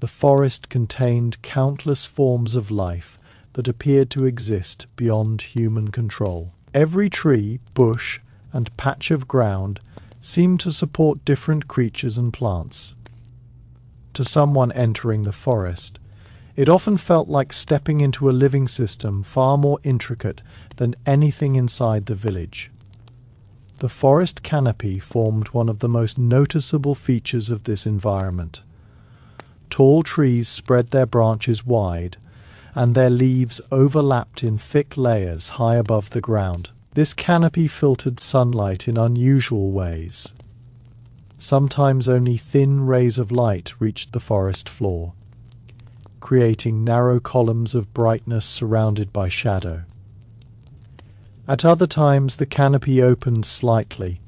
the forest contained countless forms of life that appeared to exist beyond human control. Every tree, bush, and patch of ground seemed to support different creatures and plants. To someone entering the forest, it often felt like stepping into a living system far more intricate than anything inside the village. The forest canopy formed one of the most noticeable features of this environment. Tall trees spread their branches wide, and their leaves overlapped in thick layers high above the ground. This canopy filtered sunlight in unusual ways. Sometimes only thin rays of light reached the forest floor, creating narrow columns of brightness surrounded by shadow. At other times the canopy opened slightly,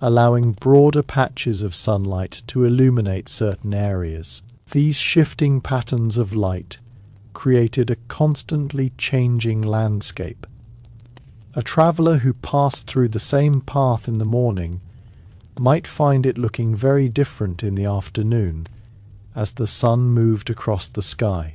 allowing broader patches of sunlight to illuminate certain areas. These shifting patterns of light created a constantly changing landscape. A traveller who passed through the same path in the morning might find it looking very different in the afternoon as the sun moved across the sky.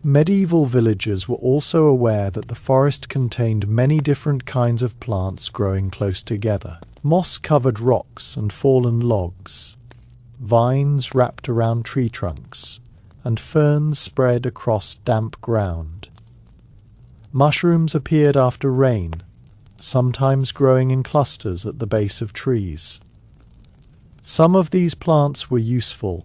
Medieval villagers were also aware that the forest contained many different kinds of plants growing close together. Moss-covered rocks and fallen logs, vines wrapped around tree trunks, and ferns spread across damp ground. Mushrooms appeared after rain, sometimes growing in clusters at the base of trees. Some of these plants were useful,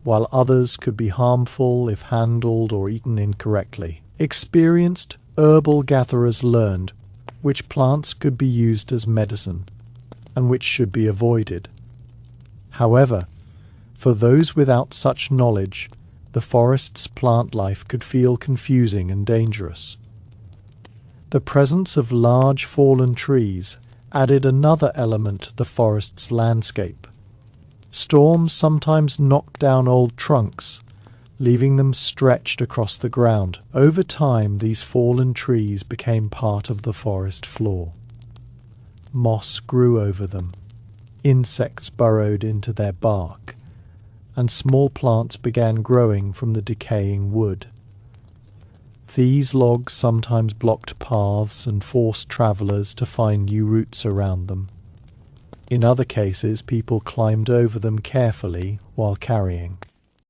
while others could be harmful if handled or eaten incorrectly. Experienced herbal gatherers learned which plants could be used as medicine and which should be avoided. However, for those without such knowledge, the forest's plant life could feel confusing and dangerous. The presence of large fallen trees added another element to the forest's landscape. Storms sometimes knocked down old trunks, leaving them stretched across the ground. Over time, these fallen trees became part of the forest floor. Moss grew over them, insects burrowed into their bark, and small plants began growing from the decaying wood. These logs sometimes blocked paths and forced travellers to find new routes around them. In other cases, people climbed over them carefully while carrying.